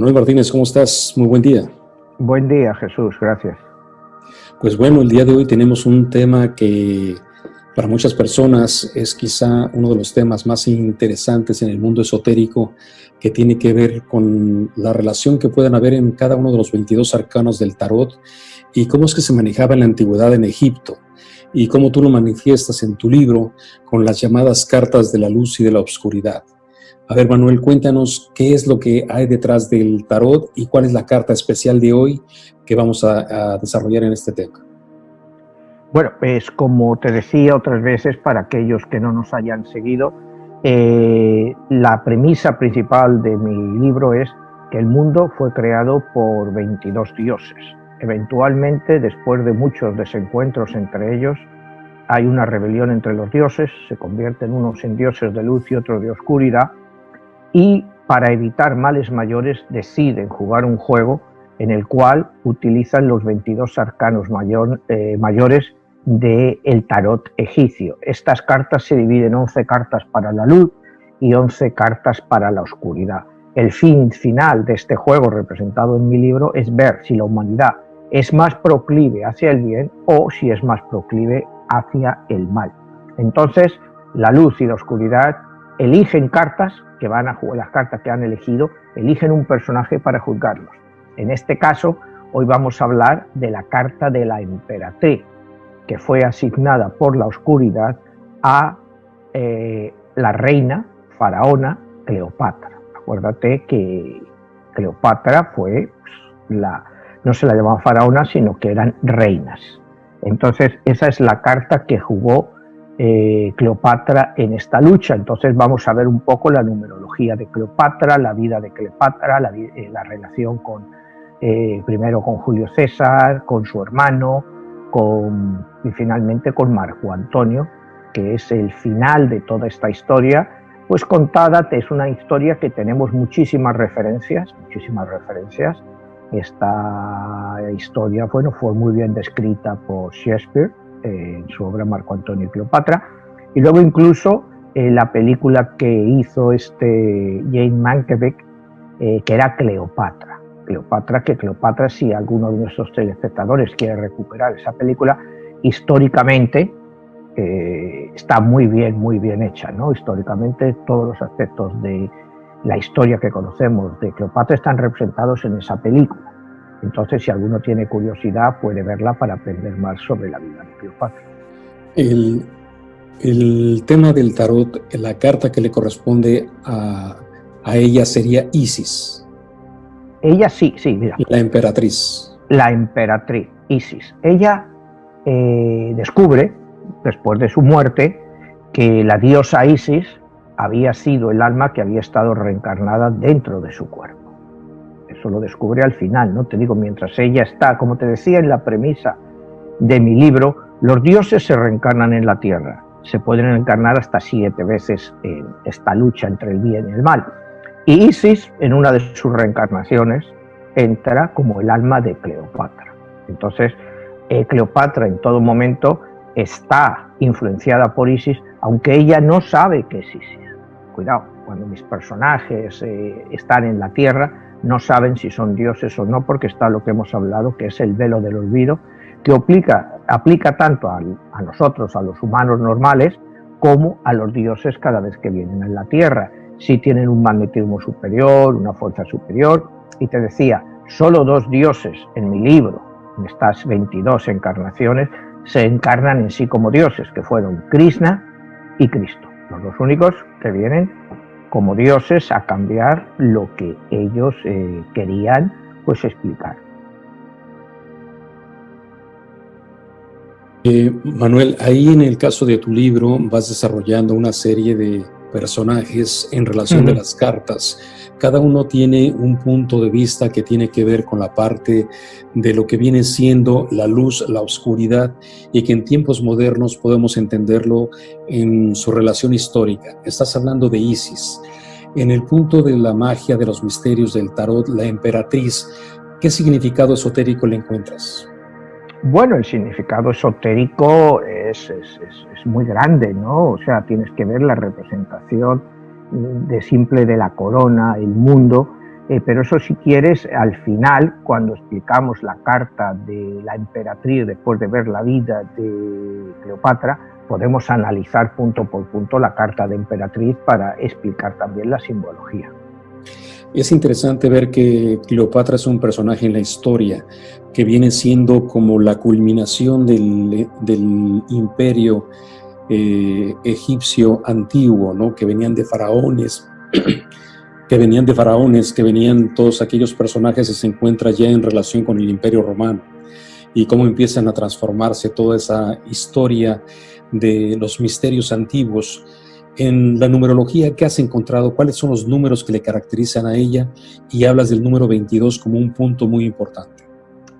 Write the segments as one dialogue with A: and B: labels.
A: Manuel Martínez, ¿cómo estás? Muy buen día.
B: Buen día, Jesús, gracias.
A: Pues bueno, el día de hoy tenemos un tema que para muchas personas es quizá uno de los temas más interesantes en el mundo esotérico, que tiene que ver con la relación que pueden haber en cada uno de los 22 arcanos del tarot y cómo es que se manejaba en la antigüedad en Egipto y cómo tú lo manifiestas en tu libro con las llamadas cartas de la luz y de la oscuridad. A ver, Manuel, cuéntanos qué es lo que hay detrás del tarot y cuál es la carta especial de hoy que vamos a desarrollar en este tema.
B: Bueno, pues como te decía otras veces, para aquellos que no nos hayan seguido, la premisa principal de mi libro es que el mundo fue creado por 22 dioses. Eventualmente, después de muchos desencuentros entre ellos, hay una rebelión entre los dioses, se convierten unos en dioses de luz y otros de oscuridad, y para evitar males mayores deciden jugar un juego en el cual utilizan los 22 arcanos mayores del tarot egipcio. Estas cartas se dividen en 11 cartas para la luz y 11 cartas para la oscuridad. El fin final de este juego, representado en mi libro, es ver si la humanidad es más proclive hacia el bien o si es más proclive hacia el mal. Entonces, la luz y la oscuridad eligen cartas que van a jugar, las cartas que han elegido, eligen un personaje para juzgarlos. En este caso, hoy vamos a hablar de la carta de la emperatriz, que fue asignada por la oscuridad a la reina faraona Cleopatra. Acuérdate que Cleopatra fue no se la llamaba faraona, sino que eran reinas. Entonces, esa es la carta que jugó Cleopatra en esta lucha. Entonces vamos a ver un poco la numerología de Cleopatra, la vida de Cleopatra, la relación primero con Julio César, con su hermano, y finalmente con Marco Antonio, que es el final de toda esta historia, pues contada. Es una historia que tenemos muchísimas referencias. Esta historia, bueno, fue muy bien descrita por Shakespeare en su obra Marco Antonio y Cleopatra, y luego incluso la película que hizo Jane Mankiewicz, que era Cleopatra, si alguno de nuestros telespectadores quiere recuperar esa película, históricamente está muy bien hecha, ¿no? Históricamente todos los aspectos de la historia que conocemos de Cleopatra están representados en esa película. Entonces, si alguno tiene curiosidad, puede verla para aprender más sobre la vida de Cleopatra.
A: El tema del tarot, la carta que le corresponde a ella sería Isis.
B: Ella sí, mira.
A: La emperatriz.
B: La emperatriz, Isis. Ella descubre, después de su muerte, que la diosa Isis había sido el alma que había estado reencarnada dentro de su cuerpo. Eso lo descubre al final, ¿no? Te digo, mientras ella está, como te decía en la premisa de mi libro, los dioses se reencarnan en la tierra. Se pueden reencarnar hasta 7 veces en esta lucha entre el bien y el mal. Y Isis, en una de sus reencarnaciones, entra como el alma de Cleopatra. Entonces, Cleopatra en todo momento está influenciada por Isis, aunque ella no sabe que es Isis. Cuidado, cuando mis personajes están en la tierra, no saben si son dioses o no, porque está lo que hemos hablado, que es el velo del olvido, que aplica tanto a nosotros, a los humanos normales, como a los dioses cada vez que vienen a la tierra. Si tienen un magnetismo superior, una fuerza superior. Y te decía, solo 2 dioses en mi libro, en estas 22 encarnaciones, se encarnan en sí como dioses, que fueron Krishna y Cristo, los 2 únicos que vienen como dioses a cambiar lo que ellos querían pues explicar.
A: Manuel, ahí en el caso de tu libro vas desarrollando una serie de personajes en relación de las cartas. Cada uno tiene un punto de vista que tiene que ver con la parte de lo que viene siendo la luz, la oscuridad, y que en tiempos modernos podemos entenderlo en su relación histórica. Estás hablando de Isis. En el punto de la magia, de los misterios del tarot, la emperatriz, ¿qué significado esotérico le encuentras?
B: Bueno, el significado esotérico es muy grande, ¿no? O sea, tienes que ver la representación de simple de la corona, el mundo, pero eso, si quieres, al final, cuando explicamos la carta de la emperatriz después de ver la vida de Cleopatra, podemos analizar punto por punto la carta de emperatriz para explicar también la simbología.
A: Es interesante ver que Cleopatra es un personaje en la historia que viene siendo como la culminación del imperio egipcio antiguo, ¿no? Que venían de faraones, que venían todos aquellos personajes que se encuentran ya en relación con el imperio romano, y cómo empiezan a transformarse toda esa historia de los misterios antiguos. En la numerología, ¿qué has encontrado? ¿Cuáles son los números que le caracterizan a ella? Y hablas del número 22 como un punto muy importante.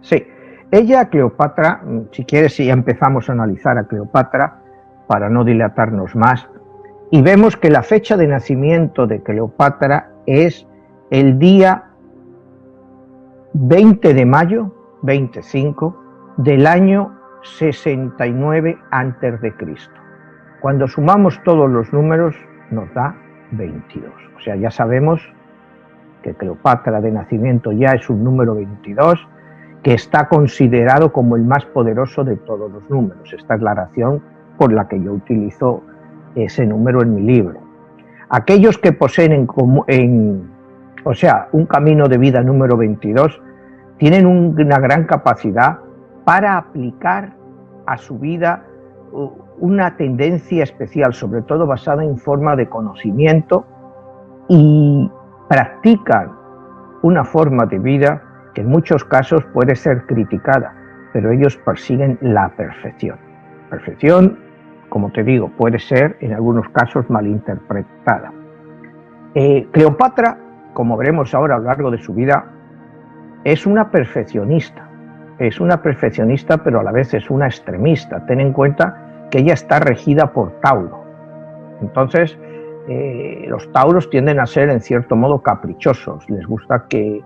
B: Sí, ella, Cleopatra, si quieres, si empezamos a analizar a Cleopatra, para no dilatarnos más, y vemos que la fecha de nacimiento de Cleopatra es el día 20 de mayo, 25, del año 69 a.C. Cuando sumamos todos los números nos da 22. O sea, ya sabemos que Cleopatra de nacimiento ya es un número 22, que está considerado como el más poderoso de todos los números. Esta es la razón por la que yo utilizo ese número en mi libro. Aquellos que poseen un camino de vida número 22 tienen una gran capacidad para aplicar a su vida una tendencia especial, sobre todo basada en forma de conocimiento, y practican una forma de vida que en muchos casos puede ser criticada, pero ellos persiguen la perfección. Perfección, como te digo, puede ser en algunos casos malinterpretada. Cleopatra, como veremos ahora a lo largo de su vida, es una perfeccionista, pero a la vez es una extremista. Ten en cuenta que ella está regida por Tauro. Entonces, los tauros tienden a ser en cierto modo caprichosos, les gusta que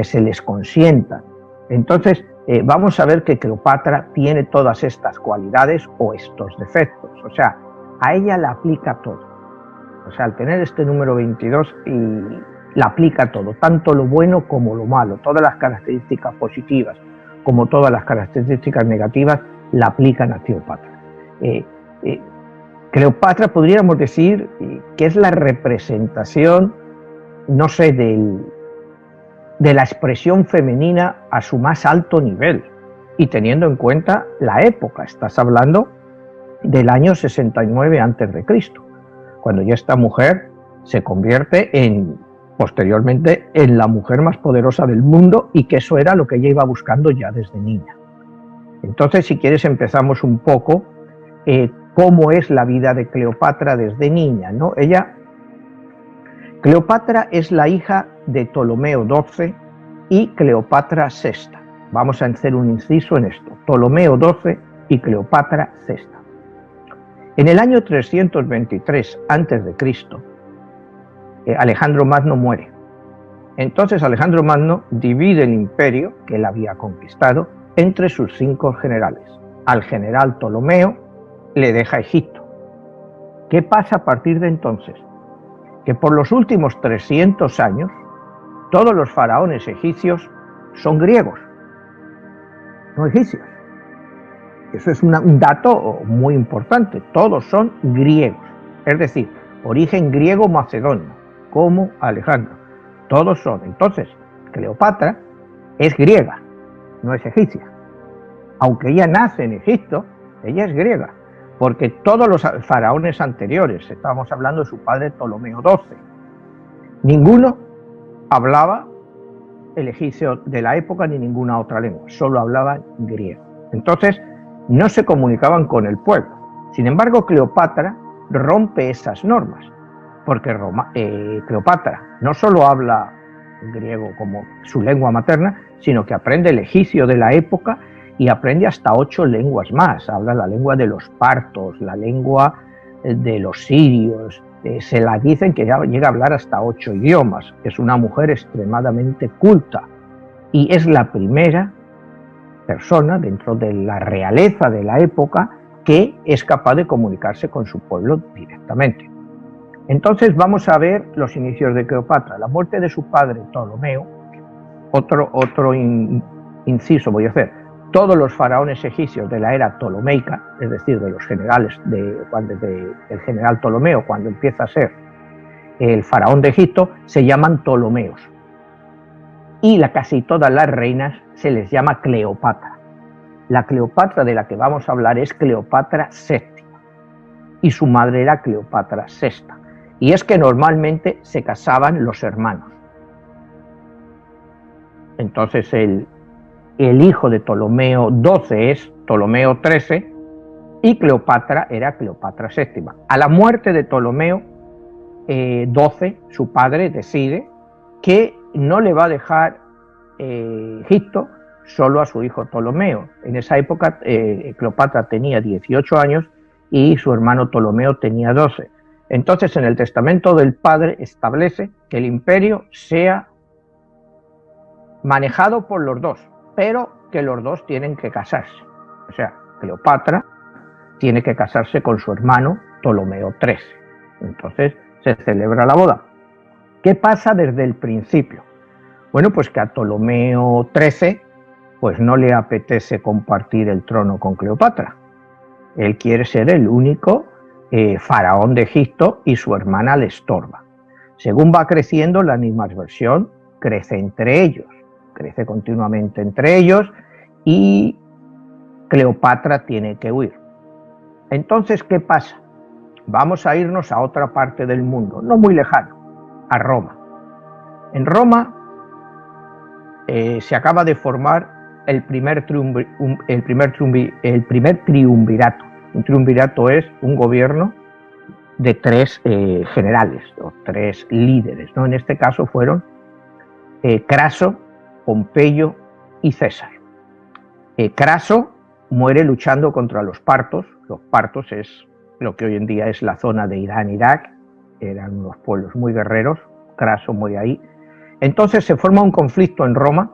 B: se les consientan. Entonces, vamos a ver que Cleopatra tiene todas estas cualidades o estos defectos, o sea, a ella la aplica todo. O sea, al tener este número 22, la aplica todo, tanto lo bueno como lo malo, todas las características positivas como todas las características negativas la aplican a Cleopatra. Cleopatra podríamos decir que es la representación, no sé, de la expresión femenina a su más alto nivel, y teniendo en cuenta la época. Estás hablando del año 69 a.C., cuando ya esta mujer se convierte posteriormente en la mujer más poderosa del mundo, y que eso era lo que ella iba buscando ya desde niña. Entonces, si quieres, empezamos un poco cómo es la vida de Cleopatra desde niña, ¿no? Cleopatra es la hija de Ptolomeo XII y Cleopatra VI. Vamos a hacer un inciso en esto: Ptolomeo XII y Cleopatra VI. En el año 323 a.C., Alejandro Magno muere. Entonces Alejandro Magno divide el imperio que él había conquistado entre sus 5 generales. Al general Ptolomeo le deja Egipto. ¿Qué pasa a partir de entonces? Que por los últimos 300 años todos los faraones egipcios son griegos, no egipcios. Eso es un dato muy importante. Todos son griegos, es decir, origen griego macedonio, como Alejandro. Todos son. Entonces, Cleopatra es griega, no es egipcia. Aunque ella nace en Egipto, ella es griega, porque todos los faraones anteriores, estábamos hablando de su padre Ptolomeo XII, ninguno hablaba el egipcio de la época ni ninguna otra lengua, solo hablaban griego. Entonces, no se comunicaban con el pueblo. Sin embargo, Cleopatra rompe esas normas, porque Cleopatra no solo habla griego como su lengua materna, sino que aprende el egipcio de la época y aprende hasta 8 lenguas más. Habla la lengua de los partos, la lengua de los sirios. Se la dicen que ya llega a hablar hasta 8 idiomas. Es una mujer extremadamente culta y es la primera persona dentro de la realeza de la época que es capaz de comunicarse con su pueblo directamente. Entonces vamos a ver los inicios de Cleopatra. La muerte de su padre Ptolomeo, otro inciso voy a hacer. Todos los faraones egipcios de la era ptolomeica, es decir, de los generales, del general Ptolomeo, cuando empieza a ser el faraón de Egipto, se llaman Ptolomeos. Y casi todas las reinas se les llama Cleopatra. La Cleopatra de la que vamos a hablar es Cleopatra VII y su madre era Cleopatra VI. Y es que normalmente se casaban los hermanos. Entonces el hijo de Ptolomeo XII es Ptolomeo XIII y Cleopatra era Cleopatra VII. A la muerte de Ptolomeo XII, su padre decide que no le va a dejar Egipto solo a su hijo Ptolomeo. En esa época Cleopatra tenía 18 años y su hermano Ptolomeo tenía 12. Entonces en el testamento del padre establece que el imperio sea manejado por los dos, pero que los dos tienen que casarse. O sea, Cleopatra tiene que casarse con su hermano Ptolomeo XIII. Entonces se celebra la boda. ¿Qué pasa desde el principio? Bueno, pues que a Ptolomeo XIII pues no le apetece compartir el trono con Cleopatra. Él quiere ser el único faraón de Egipto y su hermana le estorba. Según va creciendo, la animadversión crece entre ellos, crece continuamente entre ellos y Cleopatra tiene que huir. Entonces, ¿qué pasa? Vamos a irnos a otra parte del mundo, no muy lejano, a Roma. En Roma se acaba de formar el primer triunvirato. Un triunvirato es un gobierno de tres generales o tres líderes, ¿no? En este caso fueron Craso, Pompeyo y César. Craso muere luchando contra los partos. Los partos es lo que hoy en día es la zona de Irán, Irak. Eran unos pueblos muy guerreros. Craso muere ahí. Entonces se forma un conflicto en Roma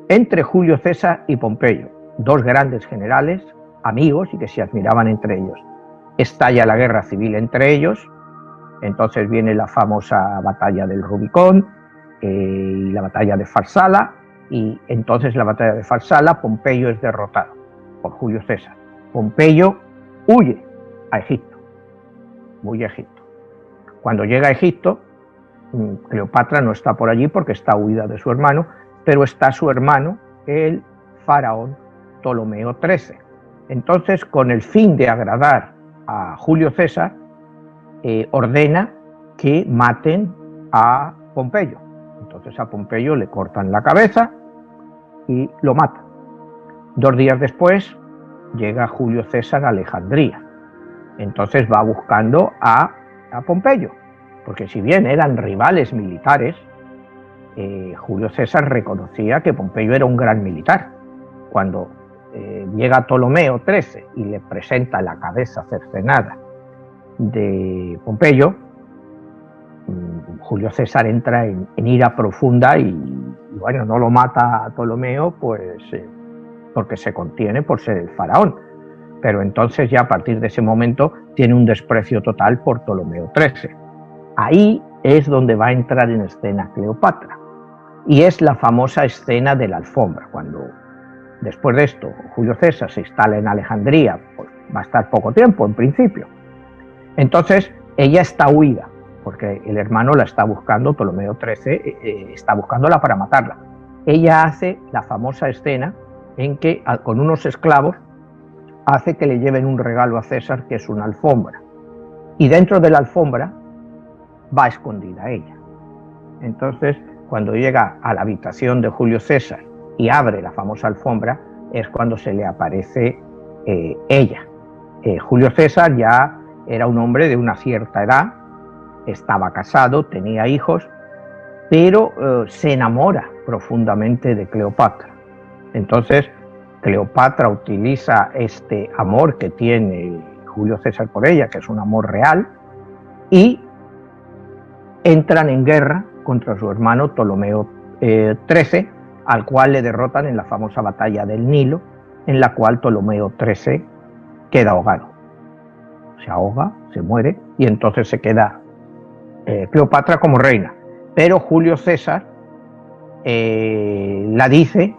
B: entre Julio César y Pompeyo, dos grandes generales, amigos y que se admiraban entre ellos. Estalla la guerra civil entre ellos, entonces viene la famosa batalla del Rubicón y la batalla de Farsala, y entonces la batalla de Farsala, Pompeyo es derrotado por Julio César. Pompeyo huye a Egipto, Cuando llega a Egipto, Cleopatra no está por allí porque está huida de su hermano, pero está su hermano, el faraón Ptolomeo XIII. Entonces, con el fin de agradar a Julio César, ordena que maten a Pompeyo. Entonces a Pompeyo le cortan la cabeza y lo matan. 2 días después llega Julio César a Alejandría. Entonces va buscando a Pompeyo, porque si bien eran rivales militares, Julio César reconocía que Pompeyo era un gran militar. Cuando llega Ptolomeo XIII y le presenta la cabeza cercenada de Pompeyo, Julio César entra en ira profunda y bueno, no lo mata a Ptolomeo pues porque se contiene por ser el faraón, pero entonces ya a partir de ese momento tiene un desprecio total por Ptolomeo XIII. Ahí es donde va a entrar en escena Cleopatra y es la famosa escena de la alfombra. Cuando después de esto Julio César se instala en Alejandría, pues va a estar poco tiempo en principio. Entonces ella está huida porque el hermano la está buscando, Ptolomeo XIII está buscándola para matarla. Ella hace la famosa escena en que con unos esclavos hace que le lleven un regalo a César, que es una alfombra, y dentro de la alfombra va escondida ella. Entonces cuando llega a la habitación de Julio César y abre la famosa alfombra, es cuando se le aparece ella. Julio César ya era un hombre de una cierta edad, estaba casado, tenía hijos, pero se enamora profundamente de Cleopatra. Entonces Cleopatra utiliza este amor que tiene Julio César por ella, que es un amor real, y entran en guerra contra su hermano Ptolomeo XIII, al cual le derrotan en la famosa batalla del Nilo, en la cual Ptolomeo XIII queda ahogado. Se ahoga, se muere, y entonces se queda Cleopatra como reina, pero Julio César la dice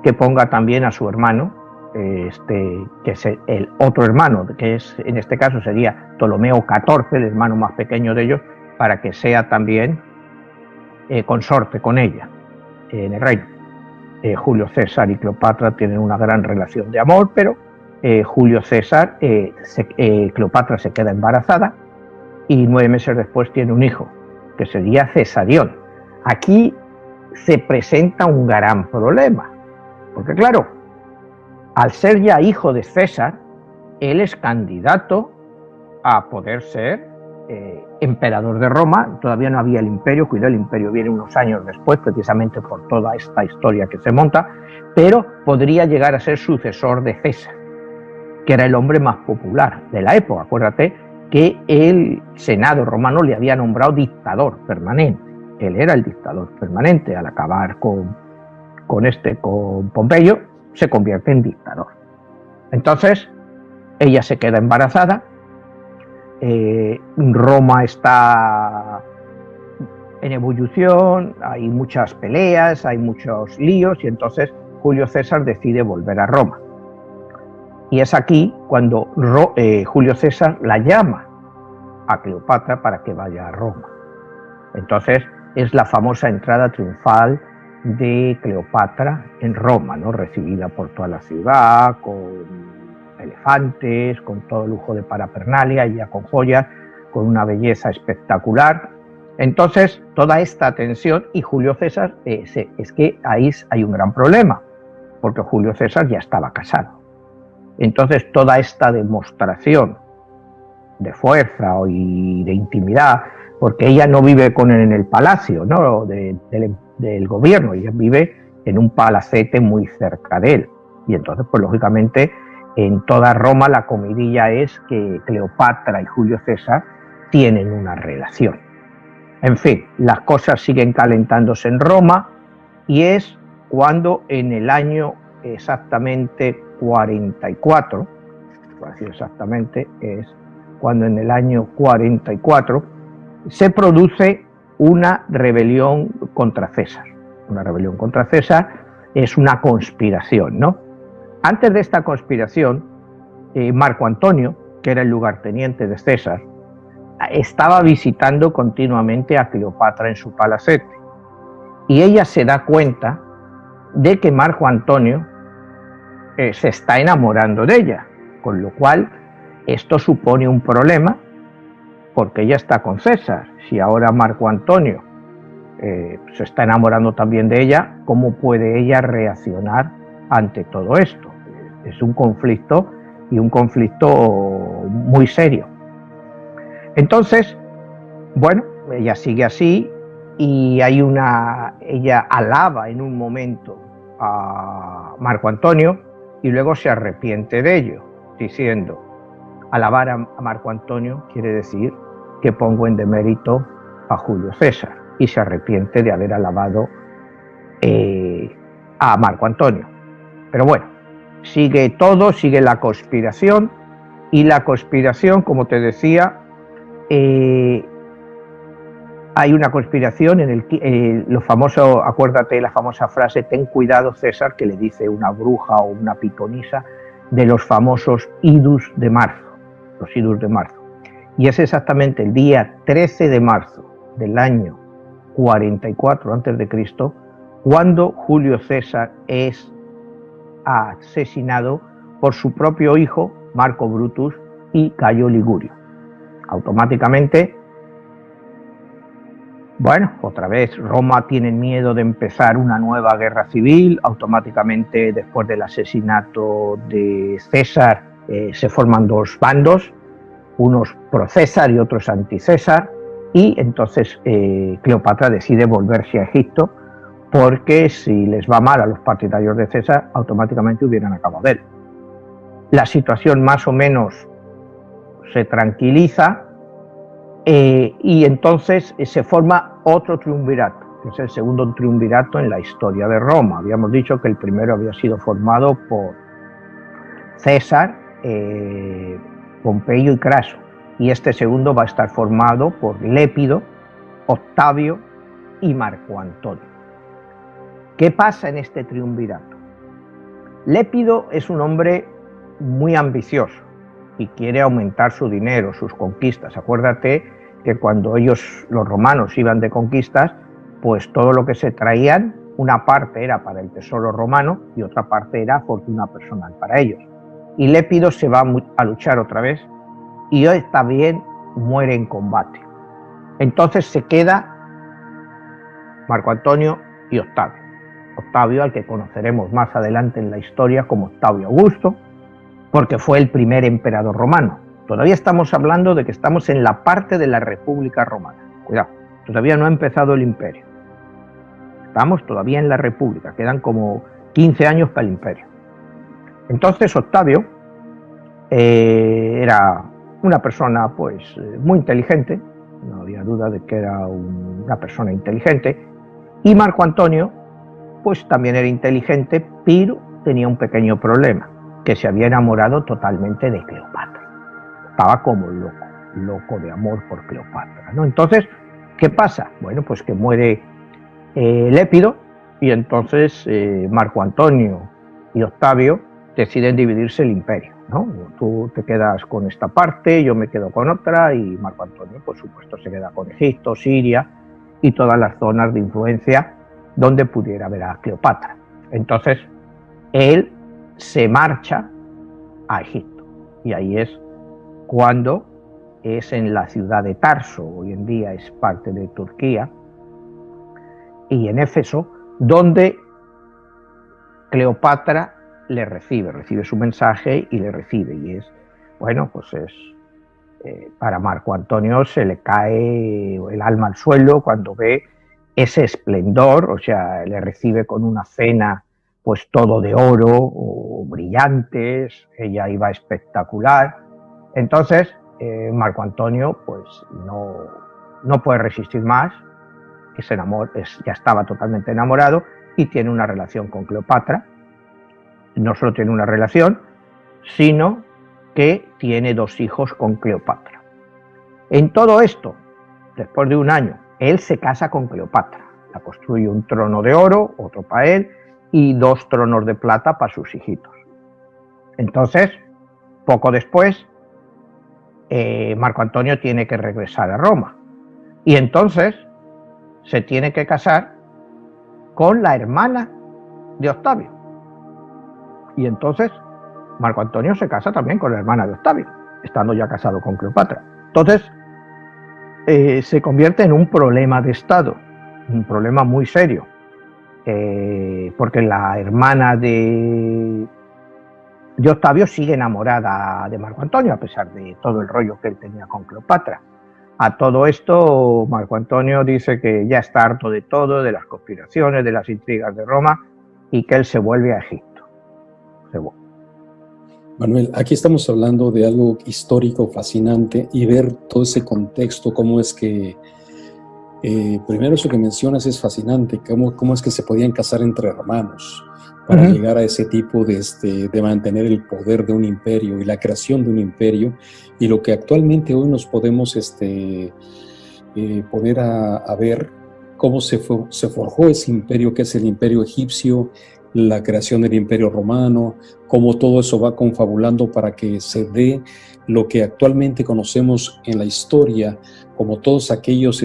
B: que ponga también a su hermano, que es el otro hermano, que es, en este caso sería Ptolomeo XIV, el hermano más pequeño de ellos, para que sea también consorte con ella en el reino. Julio César y Cleopatra tienen una gran relación de amor, pero Julio César, Cleopatra se queda embarazada y 9 meses después tiene un hijo, que sería Cesarión. Aquí se presenta un gran problema, porque claro, al ser ya hijo de César, él es candidato a poder ser emperador de Roma. Todavía no había el imperio, cuidado, el imperio viene unos años después, precisamente por toda esta historia que se monta, pero podría llegar a ser sucesor de César, que era el hombre más popular de la época. Acuérdate que el Senado romano le había nombrado dictador permanente. Él era el dictador permanente. Al acabar con Pompeyo, se convierte en dictador. Entonces, ella se queda embarazada. Roma está en ebullición, hay muchas peleas, hay muchos líos, y entonces Julio César decide volver a Roma. Y es aquí cuando Julio César la llama a Cleopatra para que vaya a Roma. Entonces es la famosa entrada triunfal de Cleopatra en Roma, ¿no? Recibida por toda la ciudad, con elefantes, con todo lujo de parafernalia, y ya con joyas, con una belleza espectacular. Entonces, toda esta tensión, y Julio César, es que ahí hay un gran problema, porque Julio César ya estaba casado. Entonces, toda esta demostración de fuerza y de intimidad, porque ella no vive en el palacio, ¿no?, del gobierno, ella vive en un palacete muy cerca de él. Y entonces, pues lógicamente, en toda Roma la comidilla es que Cleopatra y Julio César tienen una relación. En fin, las cosas siguen calentándose en Roma, y es cuando en el año exactamente 44, por decir exactamente, es cuando en el año 44 se produce una rebelión contra César. Una rebelión contra César es una conspiración, ¿no? Antes de esta conspiración, Marco Antonio, que era el lugarteniente de César, estaba visitando continuamente a Cleopatra en su palacete, y ella se da cuenta de que Marco Antonio se está enamorando de ella, con lo cual esto supone un problema, porque ella está con César. Si ahora Marco Antonio se está enamorando también de ella, ¿cómo puede ella reaccionar ante todo esto? Es un conflicto, y un conflicto muy serio. Entonces, bueno, ella sigue así, y ella alaba en un momento a Marco Antonio y luego se arrepiente de ello, diciendo: alabar a Marco Antonio quiere decir que pongo en demérito a Julio César, y se arrepiente de haber alabado a Marco Antonio. Pero bueno, sigue la conspiración, y la conspiración, como te decía, hay una conspiración en lo famoso, acuérdate la famosa frase: ten cuidado, César, que le dice una bruja o una pitonisa, de los famosos idus de marzo, los idus de marzo. Y es exactamente el día 13 de marzo del año 44 a.C. cuando Julio César es asesinado por su propio hijo, Marco Brutus, y Cayo Ligurio. Automáticamente, bueno, otra vez Roma tiene miedo de empezar una nueva guerra civil. Automáticamente, después del asesinato de César, se forman dos bandos, unos pro César y otros anti César, y entonces Cleopatra decide volverse a Egipto, porque si les va mal a los partidarios de César, automáticamente hubieran acabado de él. La situación más o menos se tranquiliza, y entonces se forma otro triunvirato, que es el segundo triunvirato en la historia de Roma. Habíamos dicho que el primero había sido formado por César, Pompeyo y Craso, y este segundo va a estar formado por Lépido, Octavio y Marco Antonio. ¿Qué pasa en este triunvirato? Lépido es un hombre muy ambicioso y quiere aumentar su dinero, sus conquistas. Acuérdate que cuando ellos, los romanos, iban de conquistas, pues todo lo que se traían, una parte era para el tesoro romano y otra parte era fortuna personal para ellos. Y Lépido se va a luchar otra vez y hoy también muere en combate. Entonces se queda Marco Antonio y Octavio. Octavio, al que conoceremos más adelante en la historia como Octavio Augusto, porque fue el primer emperador romano. Todavía estamos hablando de que estamos en la parte de la República Romana. Cuidado, todavía no ha empezado el imperio. Estamos todavía en la República, quedan como 15 años para el imperio. Entonces Octavio era una persona pues muy inteligente, no había duda de que era una persona inteligente, y Marco Antonio pues también era inteligente, pero tenía un pequeño problema, que se había enamorado totalmente de Cleopatra. Estaba como loco de amor por Cleopatra, ¿no? Entonces, ¿qué pasa? Bueno, pues que muere Lépido y entonces Marco Antonio y Octavio deciden dividirse el imperio, ¿no? Tú te quedas con esta parte, yo me quedo con otra y Marco Antonio, por supuesto, se queda con Egipto, Siria y todas las zonas de influencia donde pudiera ver a Cleopatra. Entonces, él se marcha a Egipto y ahí es cuando es en la ciudad de Tarso, hoy en día es parte de Turquía, y en Éfeso, donde Cleopatra le recibe su mensaje y le recibe, y es, bueno, pues es, para Marco Antonio se le cae el alma al suelo cuando ve ese esplendor, o sea, le recibe con una cena pues todo de oro, o brillantes, ella iba espectacular. Entonces Marco Antonio pues no puede resistir más, y se enamora, ya estaba totalmente enamorado y tiene una relación con Cleopatra. No solo tiene una relación, sino que tiene 2 hijos con Cleopatra. En todo esto, después de un año, él se casa con Cleopatra, la construye un trono de oro, otro para él, y 2 tronos de plata para sus hijitos. Entonces, poco después, Marco Antonio tiene que regresar a Roma, y entonces se tiene que casar con la hermana de Octavio. Y entonces Marco Antonio se casa también con la hermana de Octavio, estando ya casado con Cleopatra. Entonces se convierte en un problema de Estado, un problema muy serio, porque la hermana de Octavio sigue enamorada de Marco Antonio, a pesar de todo el rollo que él tenía con Cleopatra. A todo esto, Marco Antonio dice que ya está harto de todo, de las conspiraciones, de las intrigas de Roma, y que él se vuelve a Egipto.
A: Manuel, aquí estamos hablando de algo histórico, fascinante, y ver todo ese contexto, cómo es que, primero eso que mencionas es fascinante, cómo es que se podían casar entre hermanos para llegar a ese tipo de mantener el poder de un imperio y la creación de un imperio, y lo que actualmente hoy nos podemos poner a ver cómo se forjó ese imperio que es el imperio egipcio, la creación del imperio romano, cómo todo eso va confabulando para que se dé lo que actualmente conocemos en la historia como todos aquellos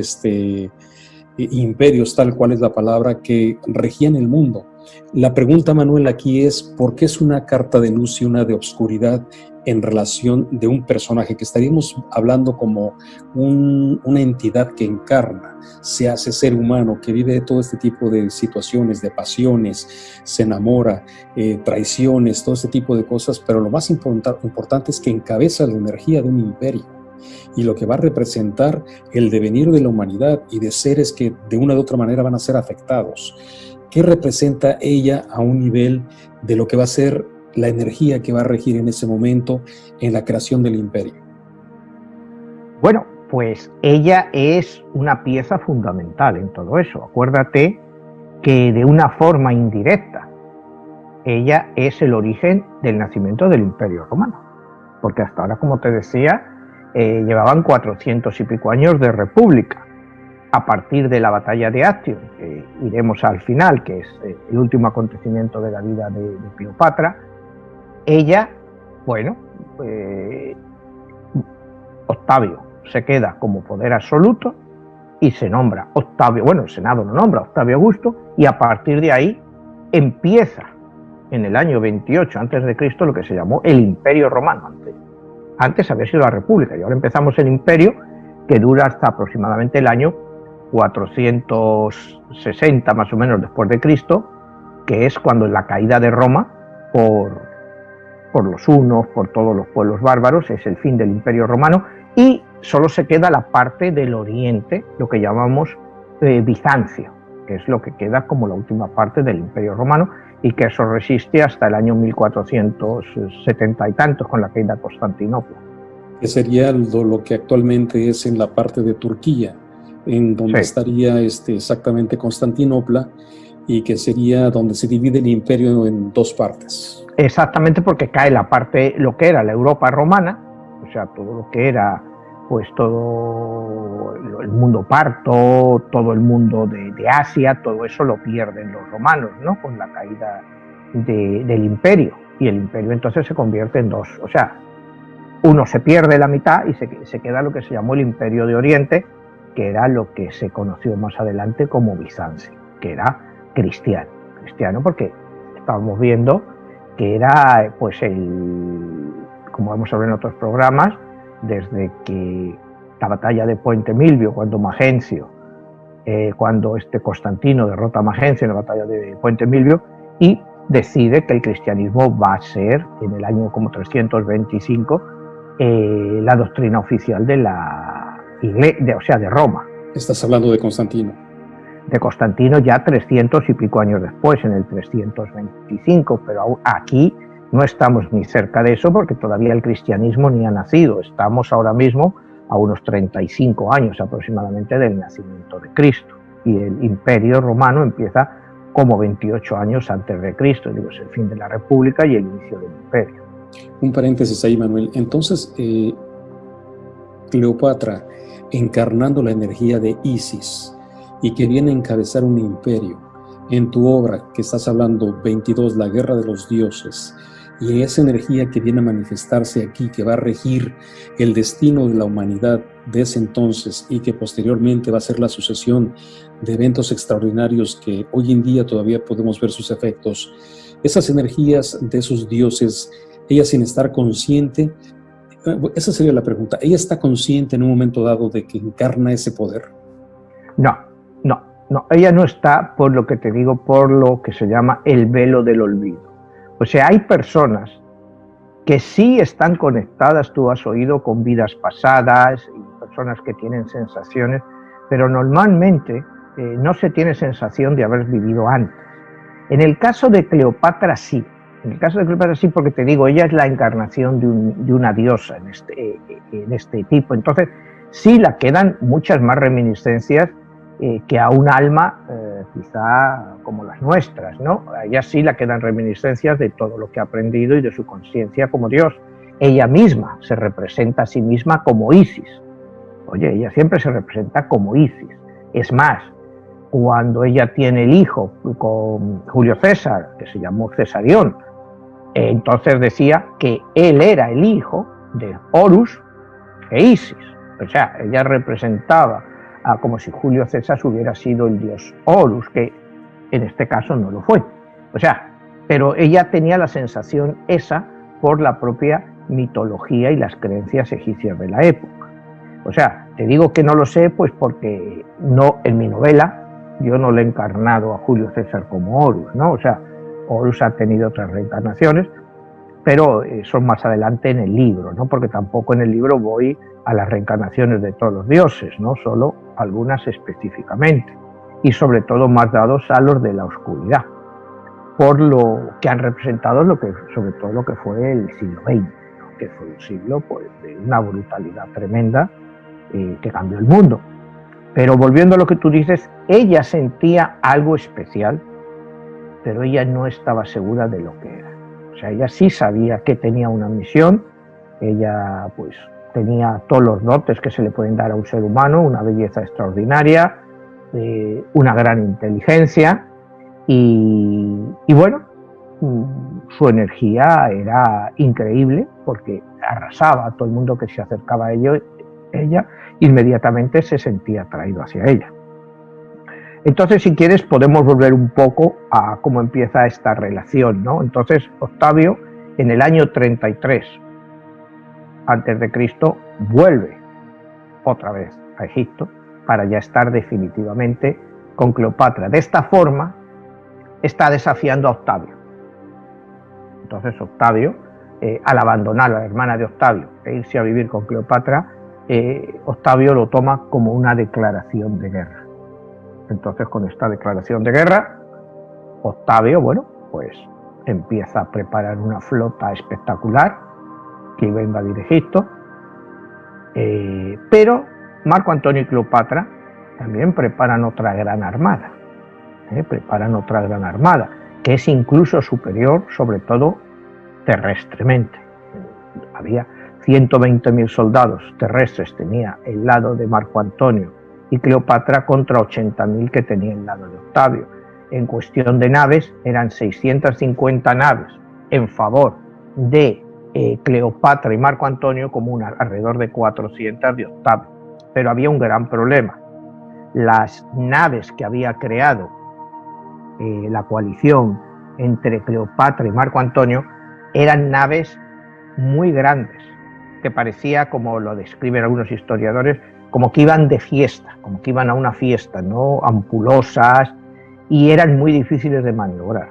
A: imperios, tal cual es la palabra, que regían el mundo. La pregunta, Manuel, aquí es, ¿por qué es una carta de luz y una de obscuridad en relación de un personaje que estaríamos hablando como una entidad que encarna, se hace ser humano, que vive todo este tipo de situaciones, de pasiones, se enamora, traiciones, todo este tipo de cosas, pero lo más importante es que encabeza la energía de un imperio y lo que va a representar el devenir de la humanidad y de seres que de una u otra manera van a ser afectados? ¿Qué representa ella a un nivel de lo que va a ser la energía que va a regir en ese momento en la creación del imperio?
B: Bueno, pues ella es una pieza fundamental en todo eso. Acuérdate que de una forma indirecta, ella es el origen del nacimiento del Imperio Romano. Porque hasta ahora, como te decía, llevaban 400 y pico años de república. a partir de la batalla de Actium, que iremos al final, que es el último acontecimiento de la vida de Cleopatra, ella, bueno, Octavio se queda como poder absoluto y se nombra Octavio, bueno, el Senado lo nombra Octavio Augusto, y a partir de ahí empieza en el año 28 a.C. lo que se llamó el Imperio Romano. Antes había sido la República y ahora empezamos el Imperio, que dura hasta aproximadamente el año 460 más o menos después de Cristo, que es cuando la caída de Roma por los hunos, por todos los pueblos bárbaros, es el fin del Imperio Romano, y solo se queda la parte del oriente, lo que llamamos Bizancio, que es lo que queda como la última parte del Imperio Romano, y que eso resiste hasta el año 1470 y tantos con la caída de Constantinopla.
A: Que sería lo que actualmente es en la parte de Turquía, en donde estaría exactamente Constantinopla, y que sería donde se divide el imperio en dos partes.
B: Exactamente, porque cae la parte, lo que era la Europa romana, o sea, todo lo que era, pues todo el mundo parto, todo el mundo de Asia, todo eso lo pierden los romanos, ¿no? Con la caída del imperio, y el imperio entonces se convierte en dos, o sea, uno se pierde la mitad y se queda lo que se llamó el Imperio de Oriente, que era lo que se conoció más adelante como Bizancio, que era cristiano porque estábamos viendo que era, pues, como hemos hablado en otros programas, desde que la batalla de Puente Milvio, cuando Magencio, cuando Constantino derrota a Magencio en la batalla de Puente Milvio y decide que el cristianismo va a ser, en el año como 325, la doctrina oficial de la Iglesia, o sea, de Roma.
A: Estás hablando de Constantino.
B: De Constantino ya 300 y pico años después, en el 325, pero aquí no estamos ni cerca de eso porque todavía el cristianismo ni ha nacido. Estamos ahora mismo a unos 35 años aproximadamente del nacimiento de Cristo, y el Imperio Romano empieza como 28 años antes de Cristo, digo, es el fin de la República y el inicio del Imperio.
A: Un paréntesis ahí, Manuel. Entonces, Cleopatra, encarnando la energía de Isis, y que viene a encabezar un imperio, en tu obra que estás hablando, 22, la guerra de los dioses, y esa energía que viene a manifestarse aquí, que va a regir el destino de la humanidad de ese entonces, y que posteriormente va a ser la sucesión de eventos extraordinarios que hoy en día todavía podemos ver sus efectos. Esas energías de esos dioses, ella sin estar consciente, esa sería la pregunta, ¿ella está consciente en un momento dado de que encarna ese poder?
B: No, ella no está, por lo que te digo, por lo que se llama el velo del olvido. O sea, hay personas que sí están conectadas, tú has oído, con vidas pasadas, y personas que tienen sensaciones, pero normalmente no se tiene sensación de haber vivido antes. En el caso de Cleopatra sí, porque te digo, ella es la encarnación de una diosa en este tipo, entonces sí la quedan muchas más reminiscencias que a un alma quizá como las nuestras, ¿no? A ella sí la quedan reminiscencias de todo lo que ha aprendido y de su conciencia como Dios. Ella misma se representa a sí misma como Isis. Oye, ella siempre se representa como Isis. Es más, cuando ella tiene el hijo con Julio César, que se llamó Cesarión, entonces decía que él era el hijo de Horus e Isis. O sea, ella representaba como si Julio César hubiera sido el dios Horus, que en este caso no lo fue. O sea, pero ella tenía la sensación esa por la propia mitología y las creencias egipcias de la época. O sea, te digo que no lo sé, pues porque no, en mi novela yo no le he encarnado a Julio César como Horus, ¿no? O sea, Horus ha tenido otras reencarnaciones, pero son más adelante en el libro, ¿no? Porque tampoco en el libro voy a las reencarnaciones de todos los dioses, ¿no? Solo algunas específicamente, y sobre todo más dados a los de la oscuridad, por lo que han representado sobre todo lo que fue el siglo XX, ¿no? Que fue un siglo, pues, de una brutalidad tremenda que cambió el mundo. Pero volviendo a lo que tú dices, ella sentía algo especial, pero ella no estaba segura de lo que era. O sea, ella sí sabía que tenía una misión, ella, pues, tenía todos los dotes que se le pueden dar a un ser humano, una belleza extraordinaria, una gran inteligencia y bueno, su energía era increíble porque arrasaba a todo el mundo que se acercaba a ella, inmediatamente se sentía atraído hacia ella. Entonces, si quieres, podemos volver un poco a cómo empieza esta relación, ¿no? Entonces, Octavio, en el año 33 antes de Cristo, vuelve otra vez a Egipto para ya estar definitivamente con Cleopatra. De esta forma, está desafiando a Octavio. Entonces, Octavio, al abandonar a la hermana de Octavio e irse a vivir con Cleopatra, Octavio lo toma como una declaración de guerra. Entonces, con esta declaración de guerra, Octavio, bueno, pues empieza a preparar una flota espectacular que iba a invadir Egipto, pero Marco Antonio y Cleopatra también preparan otra gran armada, que es incluso superior, sobre todo terrestremente. Había 120.000 soldados terrestres, tenía el lado de Marco Antonio y Cleopatra contra 80.000 que tenía el lado de Octavio. En cuestión de naves, eran 650 naves en favor de Cleopatra y Marco Antonio, como alrededor de 400 de Octavio. Pero había un gran problema. Las naves que había creado la coalición entre Cleopatra y Marco Antonio eran naves muy grandes, que parecía, como lo describen algunos historiadores, como que iban de fiesta, como que iban a una fiesta, ¿no? Ampulosas, y eran muy difíciles de maniobrar.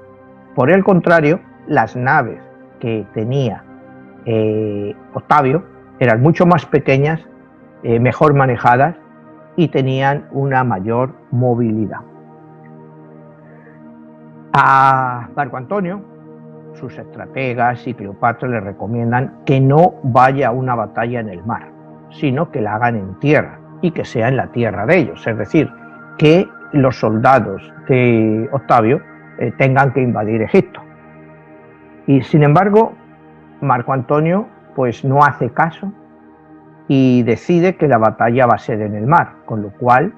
B: Por el contrario, las naves que tenía Octavio eran mucho más pequeñas, mejor manejadas y tenían una mayor movilidad. A Marco Antonio, sus estrategas y Cleopatra le recomiendan que no vaya a una batalla en el mar, sino que la hagan en tierra y que sea en la tierra de ellos, es decir, que los soldados de Octavio tengan que invadir Egipto. Y sin embargo, Marco Antonio pues no hace caso y decide que la batalla va a ser en el mar, con lo cual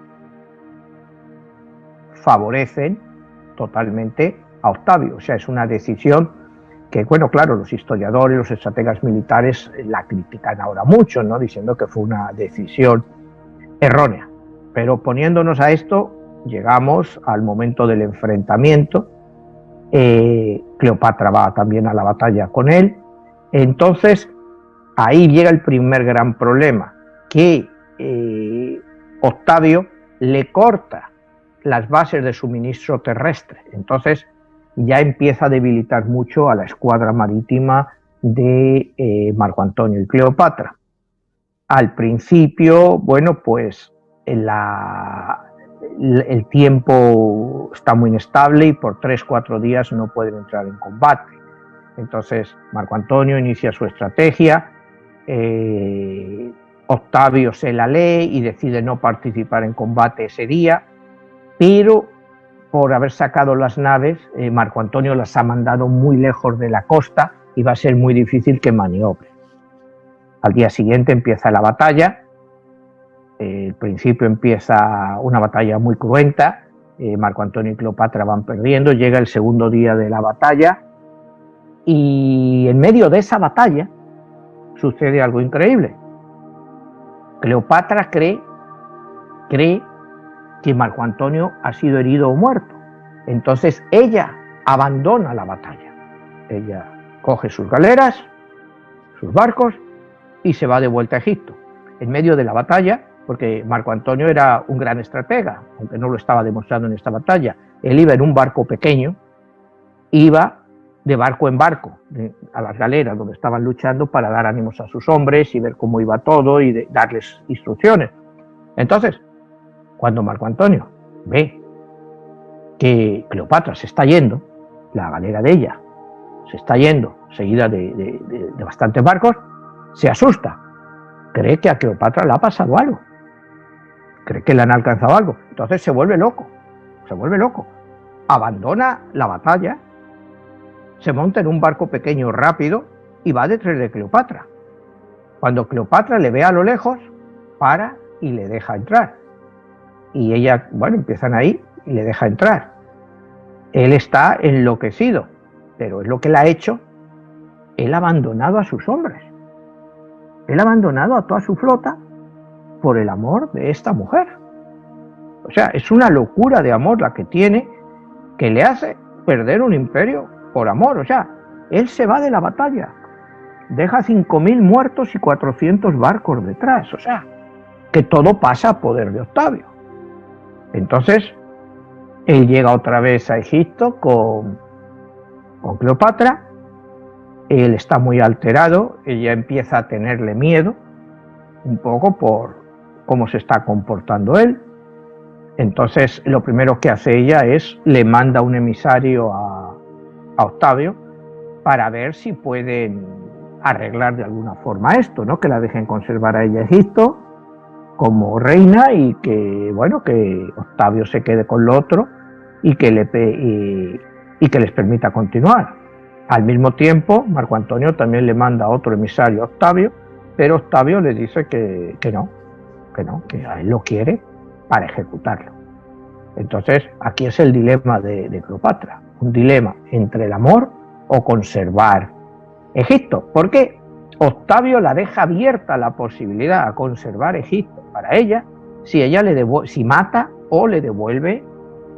B: favorecen totalmente a Octavio. O sea, es una decisión que, bueno, claro, los historiadores, los estrategas militares la critican ahora mucho, ¿no? Diciendo que fue una decisión errónea. Pero poniéndonos a esto, llegamos al momento del enfrentamiento. Cleopatra va también a la batalla con él. Entonces, ahí llega el primer gran problema, que Octavio le corta las bases de suministro terrestre. Entonces, ya empieza a debilitar mucho a la escuadra marítima de Marco Antonio y Cleopatra. Al principio, bueno, pues el tiempo está muy inestable y por 3-4 días no pueden entrar en combate. Entonces Marco Antonio inicia su estrategia, Octavio se la lee y decide no participar en combate ese día, pero por haber sacado las naves, Marco Antonio las ha mandado muy lejos de la costa y va a ser muy difícil que maniobre. Al día siguiente empieza la batalla. Al principio empieza una batalla muy cruenta, Marco Antonio y Cleopatra van perdiendo, llega el segundo día de la batalla y en medio de esa batalla sucede algo increíble. Cleopatra cree que Marco Antonio ha sido herido o muerto, entonces ella abandona la batalla. Ella coge sus galeras, sus barcos y se va de vuelta a Egipto. En medio de la batalla, porque Marco Antonio era un gran estratega, aunque no lo estaba demostrando en esta batalla. Él iba en un barco pequeño, iba de barco en barco, a las galeras donde estaban luchando para dar ánimos a sus hombres y ver cómo iba todo y darles instrucciones. Entonces, cuando Marco Antonio ve que Cleopatra se está yendo, la galera de ella se está yendo, seguida de bastantes barcos, se asusta. Cree que a Cleopatra le ha pasado algo, cree que le han alcanzado algo, entonces se vuelve loco, abandona la batalla, se monta en un barco pequeño rápido y va detrás de Cleopatra. Cuando Cleopatra le ve a lo lejos, para y le deja entrar. Y ella, bueno, empiezan ahí y le deja entrar. Él está enloquecido, pero es lo que le ha hecho. Él ha abandonado a sus hombres. Él ha abandonado a toda su flota por el amor de esta mujer. O sea, es una locura de amor la que tiene, que le hace perder un imperio por amor. O sea, él se va de la batalla, deja 5.000 muertos y 400 barcos detrás. O sea, que todo pasa a poder de Octavio. Entonces, él llega otra vez a Egipto con Cleopatra. Él está muy alterado, ella empieza a tenerle miedo, un poco por cómo se está comportando él. Entonces, lo primero que hace ella es, le manda un emisario a Octavio para ver si pueden arreglar de alguna forma esto, ¿no? Que la dejen conservar a ella Egipto como reina y que, bueno, que Octavio se quede con lo otro y que les permita continuar. Al mismo tiempo, Marco Antonio también le manda otro emisario a Octavio, pero Octavio le dice que no, que a él lo quiere para ejecutarlo. Entonces, aquí es el dilema de Cleopatra, un dilema entre el amor o conservar Egipto, porque Octavio la deja abierta la posibilidad a conservar Egipto para ella, si mata o le devuelve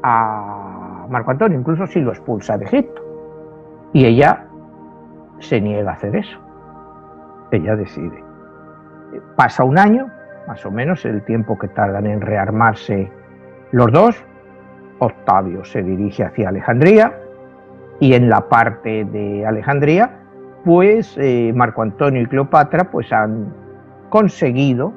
B: a Marco Antonio, incluso si lo expulsa de Egipto. Y ella se niega a hacer eso. Ella decide. Pasa un año, más o menos, el tiempo que tardan en rearmarse los dos. Octavio se dirige hacia Alejandría y en la parte de Alejandría, pues Marco Antonio y Cleopatra pues han conseguido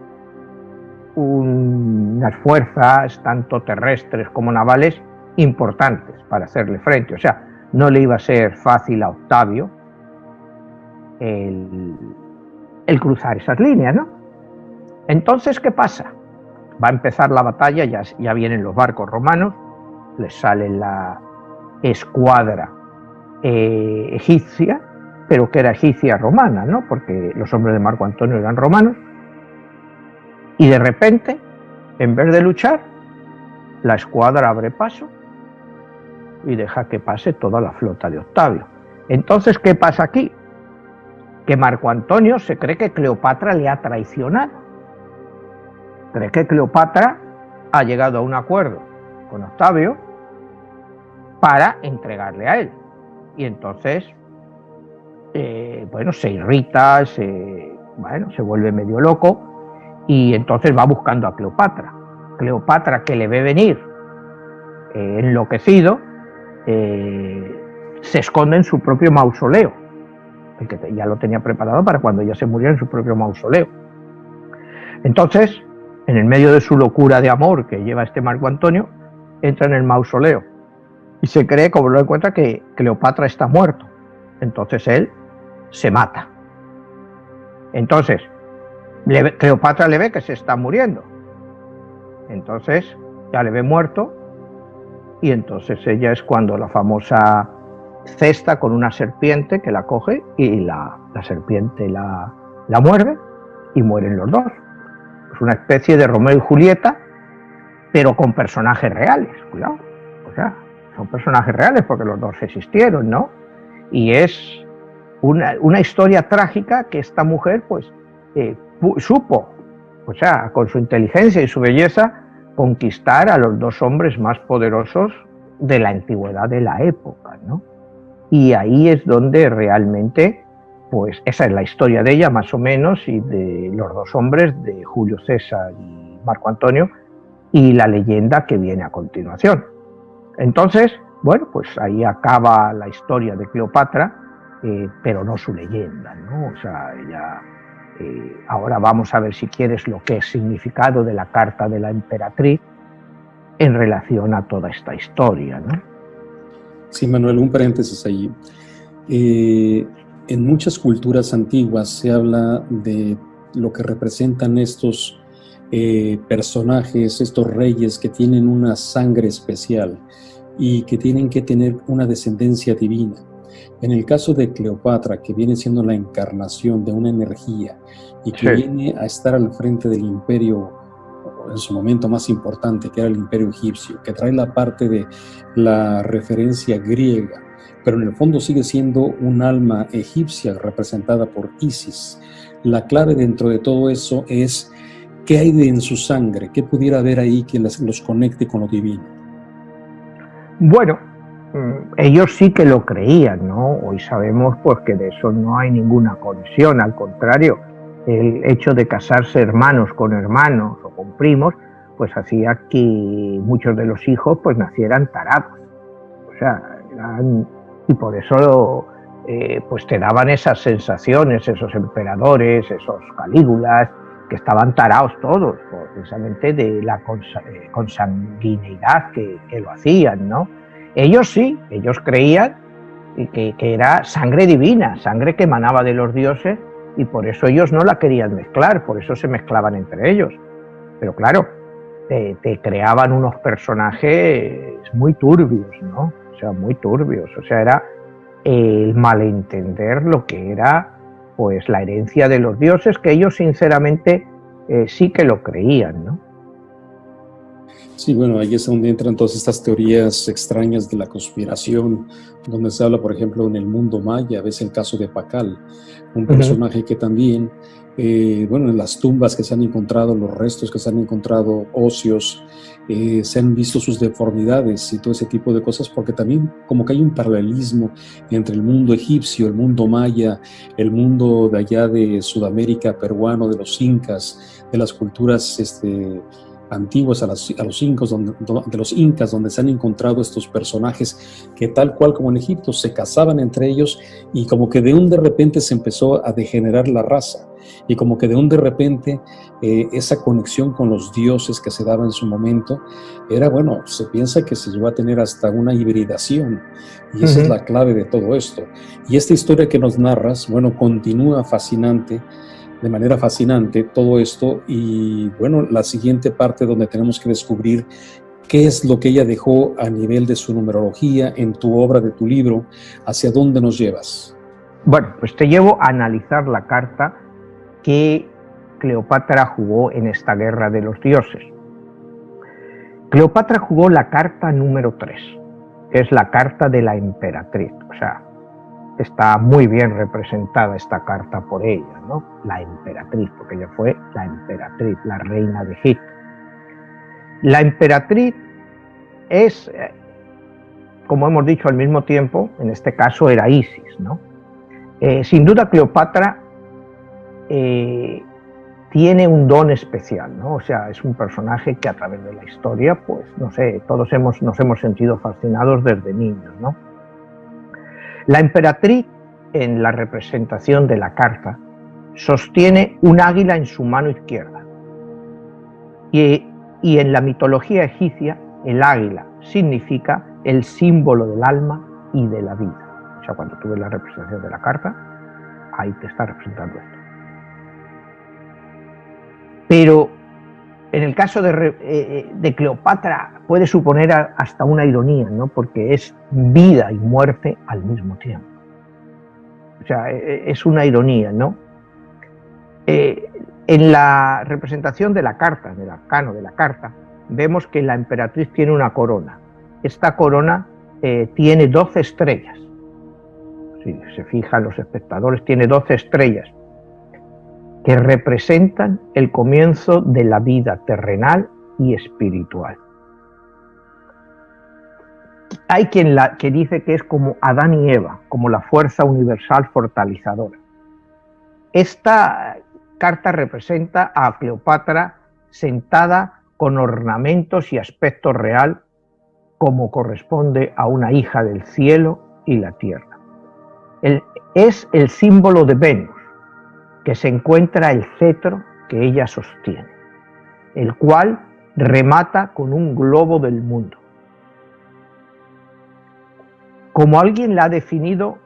B: unas fuerzas, tanto terrestres como navales, importantes para hacerle frente. O sea, no le iba a ser fácil a Octavio el cruzar esas líneas, ¿no? Entonces, ¿qué pasa? Va a empezar la batalla, ya vienen los barcos romanos, les sale la escuadra egipcia, pero que era egipcia romana, ¿no? Porque los hombres de Marco Antonio eran romanos, y de repente, en vez de luchar, la escuadra abre paso y deja que pase toda la flota de Octavio. Entonces, ¿qué pasa aquí? Que Marco Antonio se cree que Cleopatra le ha traicionado. Cree que Cleopatra ha llegado a un acuerdo con Octavio para entregarle a él. Y entonces, bueno, se irrita, se vuelve medio loco y entonces va buscando a Cleopatra. Cleopatra, que le ve venir enloquecido, se esconde en su propio mausoleo, el que ya lo tenía preparado para cuando ya se murió, en su propio mausoleo. Entonces, en el medio de su locura de amor que lleva este Marco Antonio, entra en el mausoleo y se cree, como lo encuentra, que Cleopatra está muerto. Entonces él se mata. Entonces Cleopatra le ve que se está muriendo, entonces ya le ve muerto, y entonces ella es cuando la famosa cesta con una serpiente que la coge y la serpiente la muerde y mueren los dos. Es una especie de Romeo y Julieta, pero con personajes reales, cuidado. O sea, son personajes reales porque los dos existieron, ¿no? Y es una historia trágica que esta mujer pues supo, o sea, con su inteligencia y su belleza, conquistar a los dos hombres más poderosos de la antigüedad de la época, ¿no? Y ahí es donde realmente, pues esa es la historia de ella más o menos, y de los dos hombres, de Julio César y Marco Antonio, y la leyenda que viene a continuación. Entonces, bueno, pues ahí acaba la historia de Cleopatra, pero no su leyenda, ¿no? O sea, ella... ahora vamos a ver, si quieres, lo que es significado de la carta de la emperatriz en relación a toda esta historia, ¿no?
A: Sí, Manuel, un paréntesis ahí. En muchas culturas antiguas se habla de lo que representan estos personajes, estos reyes que tienen una sangre especial y que tienen que tener una descendencia divina. En el caso de Cleopatra, que viene siendo la encarnación de una energía y que viene a estar al frente del imperio en su momento más importante, que era el imperio egipcio, que trae la parte de la referencia griega, pero en el fondo sigue siendo un alma egipcia representada por Isis. La clave dentro de todo eso es qué hay en su sangre, qué pudiera haber ahí que los conecte con lo divino.
B: Bueno, ellos sí que lo creían, ¿no? Hoy sabemos pues que de eso no hay ninguna conexión, al contrario, el hecho de casarse hermanos con hermanos o con primos, pues hacía que muchos de los hijos pues nacieran tarados. O sea, y por eso pues te daban esas sensaciones, esos emperadores, esos Calígulas, que estaban tarados todos, precisamente de la consanguineidad que lo hacían, ¿no? Ellos sí, ellos creían que era sangre divina, sangre que emanaba de los dioses, y por eso ellos no la querían mezclar, por eso se mezclaban entre ellos. Pero claro, te creaban unos personajes muy turbios, ¿no? O sea, muy turbios. O sea, era el malentender lo que era pues la herencia de los dioses, que ellos sinceramente sí que lo creían, ¿no?
A: Sí, bueno, ahí es donde entran todas estas teorías extrañas de la conspiración, donde se habla, por ejemplo, en el mundo maya, ves el caso de Pacal, un personaje que también, bueno, en las tumbas que se han encontrado, los restos que se han encontrado, óseos, se han visto sus deformidades y todo ese tipo de cosas, porque también como que hay un paralelismo entre el mundo egipcio, el mundo maya, el mundo de allá de Sudamérica, peruano, de los incas, de las culturas antiguos a los incas, donde se han encontrado estos personajes que tal cual como en Egipto se casaban entre ellos, y como que de repente se empezó a degenerar la raza, y como que de repente esa conexión con los dioses que se daba en su momento era, bueno, se piensa que se llegó a tener hasta una hibridación, y esa es la clave de todo esto. Y esta historia que nos narras, bueno, continúa de manera fascinante todo esto, y bueno, la siguiente parte donde tenemos que descubrir qué es lo que ella dejó a nivel de su numerología en tu obra, de tu libro, hacia dónde nos llevas.
B: Bueno, pues te llevo a analizar la carta que Cleopatra jugó en esta guerra de los dioses. Cleopatra jugó la carta número 3, que es la carta de la emperatriz, o sea, está muy bien representada esta carta por ella, ¿no? La emperatriz, porque ella fue la emperatriz, la reina de Egipto. La emperatriz es, como hemos dicho al mismo tiempo, en este caso era Isis, ¿no? Sin duda Cleopatra tiene un don especial, ¿no? O sea, es un personaje que a través de la historia, pues, no sé, todos nos hemos sentido fascinados desde niños, ¿no? La emperatriz, en la representación de la carta, sostiene un águila en su mano izquierda. Y en la mitología egipcia, el águila significa el símbolo del alma y de la vida. O sea, cuando tú ves la representación de la carta, ahí te está representando esto. Pero en el caso de Cleopatra puede suponer hasta una ironía, ¿no? Porque es vida y muerte al mismo tiempo. O sea, es una ironía, ¿no? En la representación de la carta, del arcano de la carta, vemos que la emperatriz tiene una corona. Esta corona tiene 12 estrellas. Si se fijan los espectadores, tiene 12 estrellas que representan el comienzo de la vida terrenal y espiritual. Hay quien que dice que es como Adán y Eva, como la fuerza universal fortalecedora. Esta carta representa a Cleopatra sentada con ornamentos y aspecto real, como corresponde a una hija del cielo y la tierra. Es el símbolo de Venus, que se encuentra el cetro que ella sostiene, el cual remata con un globo del mundo. Como alguien la ha definido,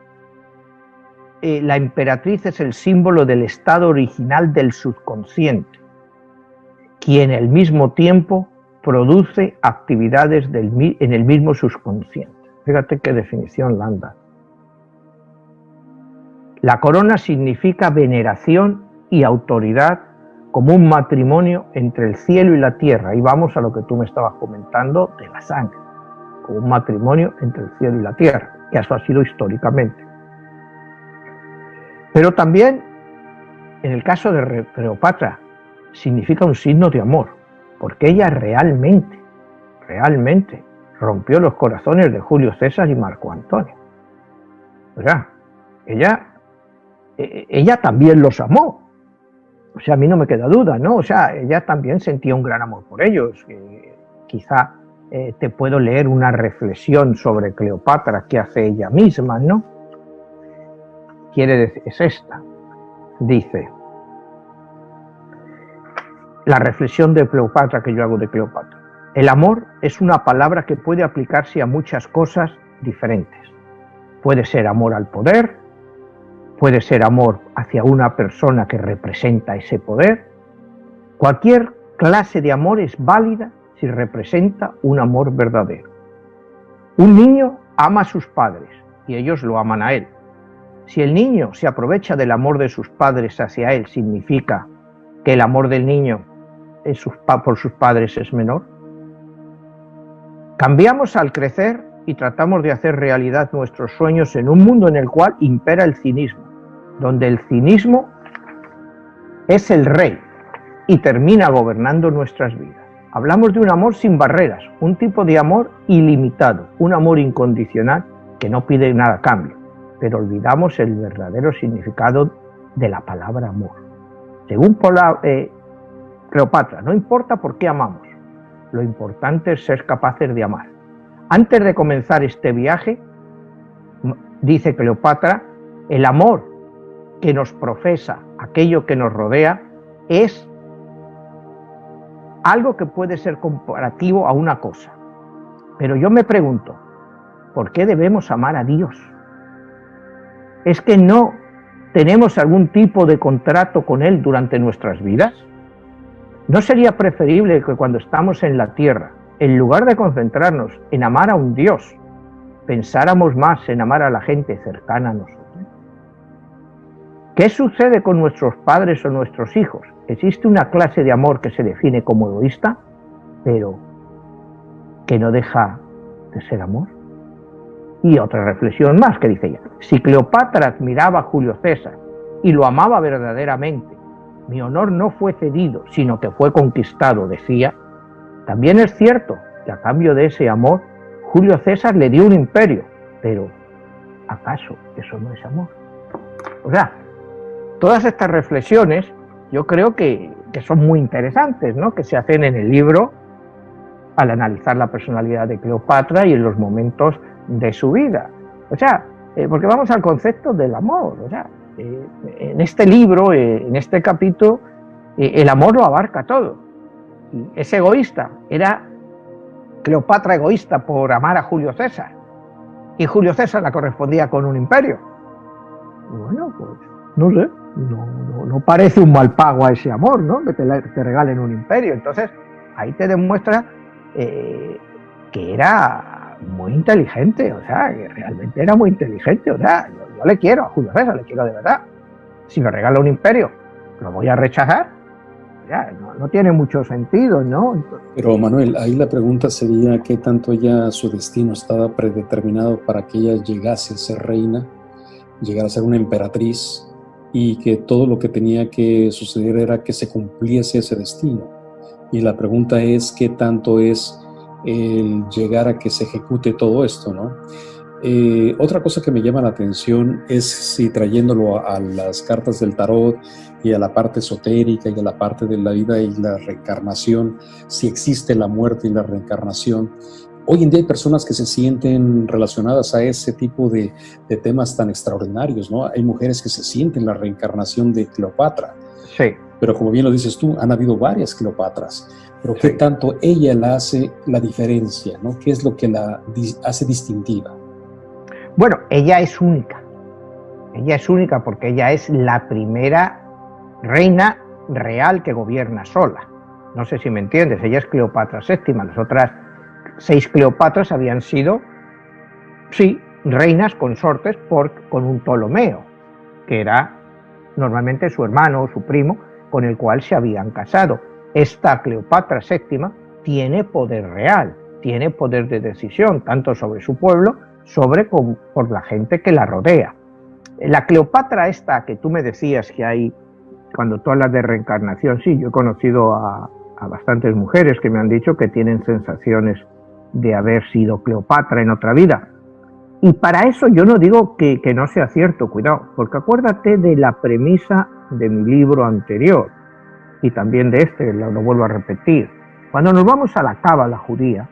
B: la emperatriz es el símbolo del estado original del subconsciente, quien al mismo tiempo produce actividades en el mismo subconsciente. Fíjate qué definición la han dado. La corona significa veneración y autoridad como un matrimonio entre el cielo y la tierra. Y vamos a lo que tú me estabas comentando de la sangre, como un matrimonio entre el cielo y la tierra, que eso ha sido históricamente. Pero también, en el caso de Cleopatra, significa un signo de amor, porque ella realmente rompió los corazones de Julio César y Marco Antonio. O sea, ella también los amó. O sea, a mí no me queda duda, ¿no? O sea, ella también sentía un gran amor por ellos. Quizá te puedo leer una reflexión sobre Cleopatra que hace ella misma, ¿no? Quiere decir, es esta. Dice, la reflexión de Cleopatra que yo hago de Cleopatra. El amor es una palabra que puede aplicarse a muchas cosas diferentes. Puede ser amor al poder, puede ser amor hacia una persona que representa ese poder. Cualquier clase de amor es válida si representa un amor verdadero. Un niño ama a sus padres y ellos lo aman a él. Si el niño se aprovecha del amor de sus padres hacia él, significa que el amor del niño por sus padres es menor. Cambiamos al crecer y tratamos de hacer realidad nuestros sueños en un mundo en el cual impera el cinismo, donde el cinismo es el rey y termina gobernando nuestras vidas. Hablamos de un amor sin barreras, un tipo de amor ilimitado, un amor incondicional que no pide nada a cambio, pero olvidamos el verdadero significado de la palabra amor. Según Cleopatra, no importa por qué amamos, lo importante es ser capaces de amar. Antes de comenzar este viaje, dice Cleopatra, el amor que nos profesa aquello que nos rodea es algo que puede ser comparativo a una cosa. Pero yo me pregunto, ¿por qué debemos amar a Dios? ¿Es que no tenemos algún tipo de contrato con Él durante nuestras vidas? ¿No sería preferible que cuando estamos en la tierra, en lugar de concentrarnos en amar a un Dios, pensáramos más en amar a la gente cercana a nosotros? ¿Qué sucede con nuestros padres o nuestros hijos? Existe una clase de amor que se define como egoísta, pero que no deja de ser amor. Y otra reflexión más que dice ella, si Cleopatra admiraba a Julio César y lo amaba verdaderamente, mi honor no fue cedido, sino que fue conquistado, decía. También es cierto que a cambio de ese amor, Julio César le dio un imperio, pero ¿acaso eso no es amor? O sea, todas estas reflexiones yo creo que son muy interesantes, ¿no? Que se hacen en el libro al analizar la personalidad de Cleopatra y en los momentos de su vida. O sea, porque vamos al concepto del amor. O sea, en este libro, en este capítulo, el amor lo abarca todo. Y es egoísta. Era Cleopatra egoísta por amar a Julio César. Y Julio César la correspondía con un imperio. Bueno, pues no sé, no parece un mal pago a ese amor, ¿no? Que te regalen un imperio. Entonces, ahí te demuestra que era muy inteligente, o sea, que realmente era muy inteligente. O sea, yo le quiero a Julio César, le quiero de verdad. Si me regala un imperio, ¿lo voy a rechazar? Ya, no tiene mucho sentido, ¿no?
A: Pero Manuel, ahí la pregunta sería qué tanto ya su destino estaba predeterminado para que ella llegase a ser reina, llegara a ser una emperatriz, y que todo lo que tenía que suceder era que se cumpliese ese destino. Y la pregunta es qué tanto es el llegar a que se ejecute todo esto, ¿no? Otra cosa que me llama la atención es si trayéndolo a las cartas del tarot y a la parte esotérica y a la parte de la vida y la reencarnación, si existe la muerte y la reencarnación. Hoy en día hay personas que se sienten relacionadas a ese tipo de temas tan extraordinarios, ¿no? Hay mujeres que se sienten la reencarnación de Cleopatra.
B: Sí.
A: Pero como bien lo dices tú, han habido varias Cleopatras. Pero ¿qué tanto ella la hace la diferencia, ¿no? ¿Qué es lo que la hace distintiva?
B: Bueno, ella es única. Ella es única porque ella es la primera reina real que gobierna sola. No sé si me entiendes. Ella es Cleopatra VII. Las otras 6 Cleopatras habían sido, sí, reinas consortes con un Ptolomeo. que era normalmente su hermano o su primo con el cual se habían casado. Esta Cleopatra VII tiene poder real, tiene poder de decisión, tanto sobre su pueblo, por la gente que la rodea. La Cleopatra esta que tú me decías que hay, cuando tú hablas de reencarnación, sí, yo he conocido a bastantes mujeres que me han dicho que tienen sensaciones de haber sido Cleopatra en otra vida. Y para eso yo no digo que no sea cierto, cuidado, porque acuérdate de la premisa de mi libro anterior, y también de este, lo vuelvo a repetir. Cuando nos vamos a la cábala judía,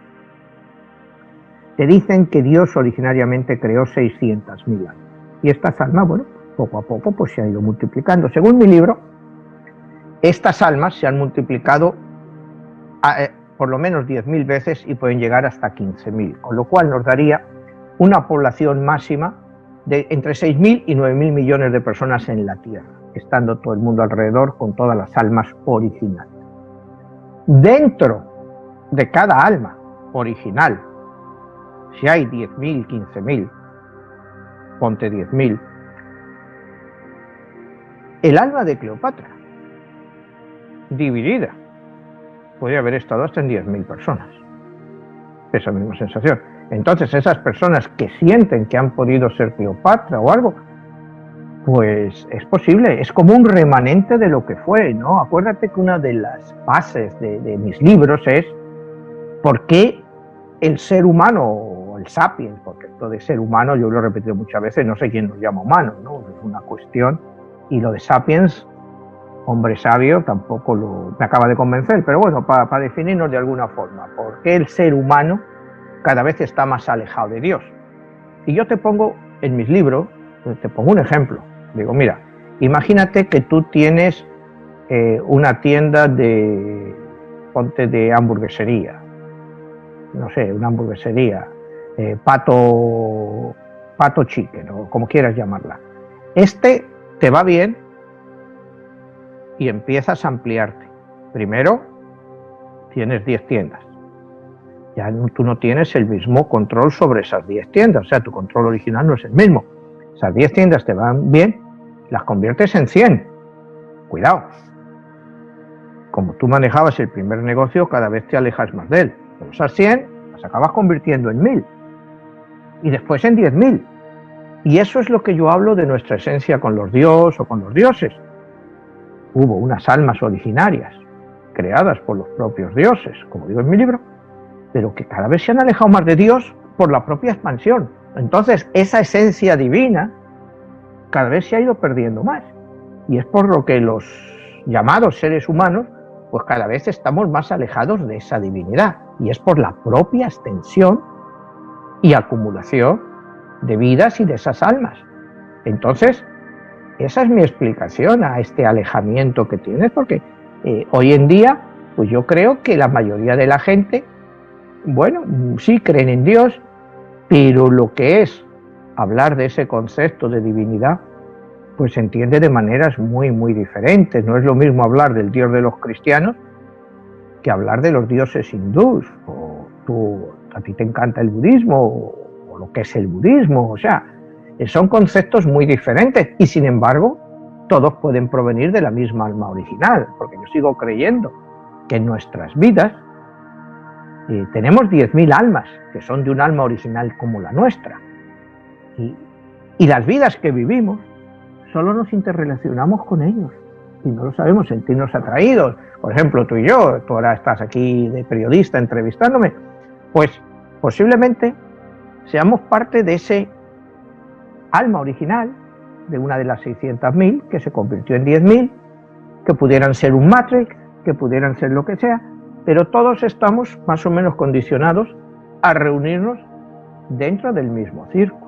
B: te dicen que Dios originariamente creó 600.000 almas. Y estas almas, bueno, poco a poco pues se han ido multiplicando. Según mi libro, estas almas se han multiplicado por lo menos 10.000 veces y pueden llegar hasta 15.000, con lo cual nos daría una población máxima de entre 6.000 y 9.000 millones de personas en la Tierra, estando todo el mundo alrededor con todas las almas originales. Dentro de cada alma original, si hay 10.000, 15.000, ponte 10.000, el alma de Cleopatra, dividida, podría haber estado hasta en 10.000 personas. Esa misma sensación. Entonces, esas personas que sienten que han podido ser Cleopatra o algo, pues es posible, es como un remanente de lo que fue, ¿no? Acuérdate que una de las bases de mis libros es por qué el ser humano, o el sapiens, porque esto de ser humano yo lo he repetido muchas veces, no sé quién nos llama humano, ¿no? Es una cuestión, y lo de sapiens, hombre sabio, tampoco me acaba de convencer, pero bueno, para definirnos de alguna forma, ¿por qué el ser humano cada vez está más alejado de Dios? Y yo te pongo en mis libros, te pongo un ejemplo. Digo, mira, imagínate que tú tienes una tienda de hamburguesería, no sé, una hamburguesería, Pato Chicken, o como quieras llamarla. Te va bien y empiezas a ampliarte. Primero, tienes 10 tiendas. Ya tú no tienes el mismo control sobre esas 10 tiendas, o sea, tu control original no es el mismo. Esas 10 tiendas te van bien, las conviertes en 100. Cuidado. Como tú manejabas el primer negocio, cada vez te alejas más de él. Pero esas 100 las acabas convirtiendo en 1.000. Y después en 10.000. Y eso es lo que yo hablo de nuestra esencia con los dioses o con los dioses. Hubo unas almas originarias, creadas por los propios dioses, como digo en mi libro, pero que cada vez se han alejado más de Dios por la propia expansión. Entonces, esa esencia divina cada vez se ha ido perdiendo más. Y es por lo que los llamados seres humanos, pues cada vez estamos más alejados de esa divinidad. Y es por la propia extensión y acumulación de vidas y de esas almas. Entonces, esa es mi explicación a este alejamiento que tienes, porque hoy en día, pues yo creo que la mayoría de la gente, bueno, sí creen en Dios, pero lo que es hablar de ese concepto de divinidad, pues se entiende de maneras muy, muy diferentes. No es lo mismo hablar del Dios de los cristianos que hablar de los dioses hindús, o a ti te encanta el budismo, o lo que es el budismo, o sea, son conceptos muy diferentes y sin embargo todos pueden provenir de la misma alma original, porque yo sigo creyendo que en nuestras vidas tenemos 10.000 almas que son de un alma original como la nuestra, y las vidas que vivimos solo nos interrelacionamos con ellos y no lo sabemos, sentirnos atraídos. Por ejemplo, tú y yo, tú ahora estás aquí de periodista entrevistándome, pues posiblemente seamos parte de ese alma original de una de las 600.000 que se convirtió en 10.000, que pudieran ser un Matrix, que pudieran ser lo que sea, pero todos estamos más o menos condicionados a reunirnos dentro del mismo círculo.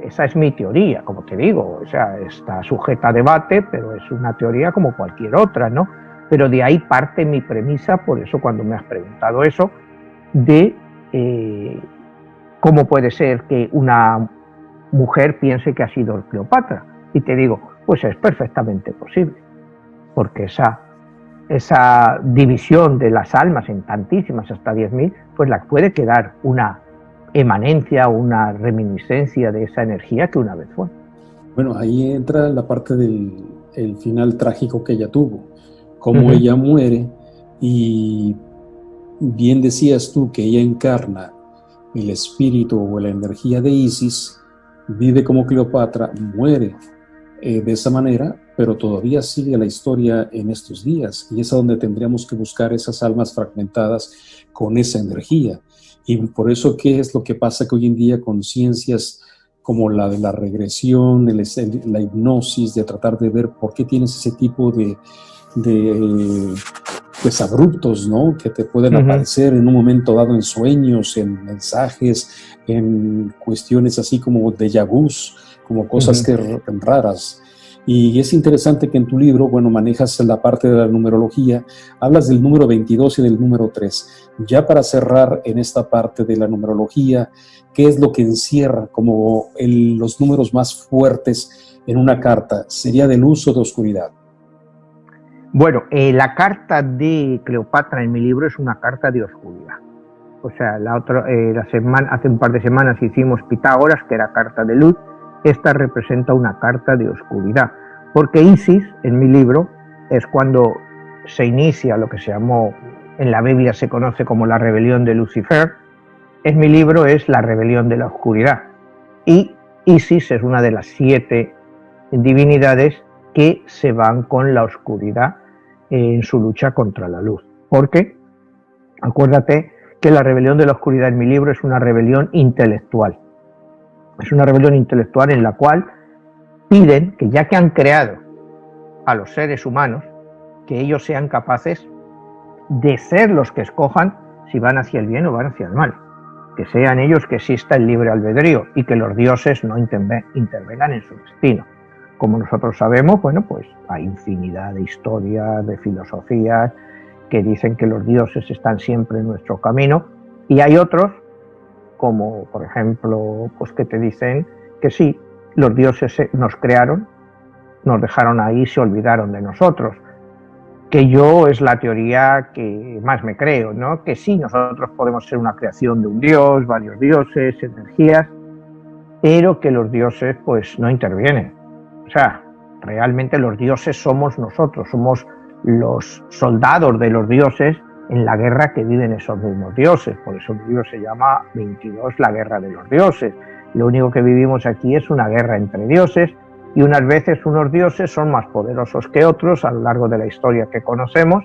B: Esa es mi teoría, como te digo, o sea, está sujeta a debate, pero es una teoría como cualquier otra, ¿no? Pero de ahí parte mi premisa, por eso cuando me has preguntado eso, de cómo puede ser que una mujer piense que ha sido Cleopatra. Y te digo, pues es perfectamente posible, porque esa división de las almas en tantísimas, hasta 10.000, pues la puede quedar una emanencia o una reminiscencia de esa energía que una vez fue.
A: Bueno, ahí entra la parte del el final trágico que ella tuvo, cómo ella muere, y bien decías tú que ella encarna el espíritu o la energía de Isis, vive como Cleopatra, muere de esa manera, pero todavía sigue la historia en estos días, y es a donde tendríamos que buscar esas almas fragmentadas con esa energía. Y por eso, ¿qué es lo que pasa? Que hoy en día con ciencias como la de la regresión, la hipnosis, de tratar de ver por qué tienes ese tipo de pues abruptos, ¿no? Que te pueden aparecer en un momento dado en sueños, en mensajes, en cuestiones así como déjà vus, como cosas raras. Y es interesante que en tu libro, bueno, manejas la parte de la numerología, hablas del número 22 y del número 3. Ya para cerrar en esta parte de la numerología, ¿qué es lo que encierra como los números más fuertes en una carta? ¿Sería de luz o de oscuridad?
B: Bueno, la carta de Cleopatra en mi libro es una carta de oscuridad. O sea, hace un par de semanas hicimos Pitágoras, que era carta de luz. Esta representa una carta de oscuridad, porque Isis, en mi libro, es cuando se inicia lo que se llamó, en la Biblia se conoce como la rebelión de Lucifer. En mi libro es la rebelión de la oscuridad. Y Isis es una de las 7 divinidades que se van con la oscuridad en su lucha contra la luz. Porque, acuérdate que la rebelión de la oscuridad en mi libro es una rebelión intelectual. Es una rebelión intelectual en la cual piden que, ya que han creado a los seres humanos, que ellos sean capaces de ser los que escojan si van hacia el bien o van hacia el mal. Que sean ellos, que exista el libre albedrío y que los dioses no intervengan en su destino. Como nosotros sabemos, bueno, pues hay infinidad de historias, de filosofías que dicen que los dioses están siempre en nuestro camino, y hay otros, como por ejemplo, pues que te dicen que sí, los dioses nos crearon, nos dejaron ahí y se olvidaron de nosotros. Que yo es la teoría que más me creo, ¿no? Que sí, nosotros podemos ser una creación de un dios, varios dioses, energías, pero que los dioses pues no intervienen. O sea, realmente los dioses somos nosotros, somos los soldados de los dioses en la guerra que viven esos mismos dioses. Por eso el libro se llama 22, la guerra de los dioses. Lo único que vivimos aquí es una guerra entre dioses, y unas veces unos dioses son más poderosos que otros a lo largo de la historia que conocemos,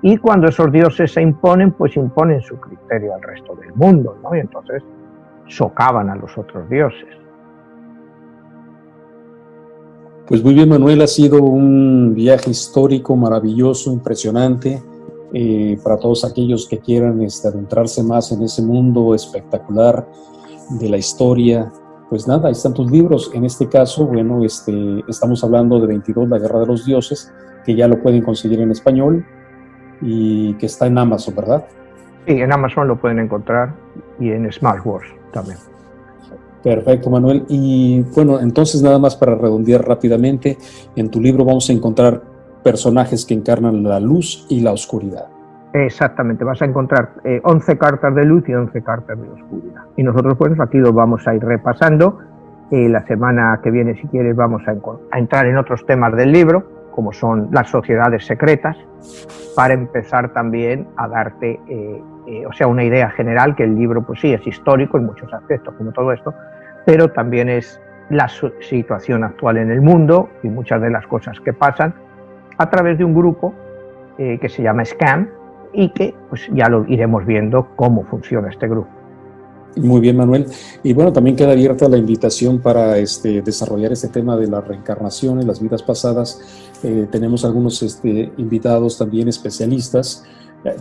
B: y cuando esos dioses se imponen, pues imponen su criterio al resto del mundo, ¿no? Y entonces socavan a los otros dioses.
A: Pues muy bien, Manuel, ha sido un viaje histórico maravilloso, impresionante, para todos aquellos que quieran adentrarse más en ese mundo espectacular de la historia. Pues nada, ahí están tus libros. En este caso, bueno, estamos hablando de 22, la guerra de los dioses, que ya lo pueden conseguir en español y que está en Amazon, ¿verdad?
B: Sí, en Amazon lo pueden encontrar, y en Smashwords también.
A: Perfecto, Manuel. Y bueno, entonces nada más para redondear rápidamente, en tu libro vamos a encontrar personajes que encarnan la luz y la oscuridad.
B: Exactamente, vas a encontrar 11 cartas de luz y 11 cartas de oscuridad. Y nosotros pues aquí lo vamos a ir repasando. La semana que viene, si quieres, vamos a entrar en otros temas del libro, como son las sociedades secretas, para empezar también a darte una idea general, que el libro pues sí es histórico en muchos aspectos, como todo esto, pero también es la situación actual en el mundo y muchas de las cosas que pasan a través de un grupo que se llama SCAM, y que pues ya lo iremos viendo cómo funciona este grupo.
A: Muy bien, Manuel. Y bueno, también queda abierta la invitación para desarrollar este tema de la reencarnación en las vidas pasadas. Tenemos algunos invitados también especialistas.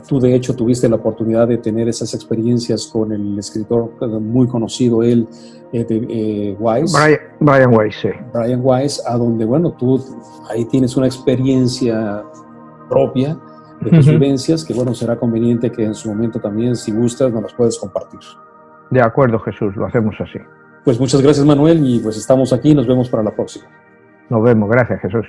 A: Tú, de hecho, tuviste la oportunidad de tener esas experiencias con el escritor muy conocido, Weiss.
B: Brian Weiss, sí.
A: Brian Weiss, a donde, bueno, tú ahí tienes una experiencia propia de tus vivencias, que bueno, será conveniente que en su momento también, si gustas, nos las puedes compartir.
B: De acuerdo, Jesús, lo hacemos así.
A: Pues muchas gracias, Manuel, y pues estamos aquí, nos vemos para la próxima.
B: Nos vemos, gracias, Jesús.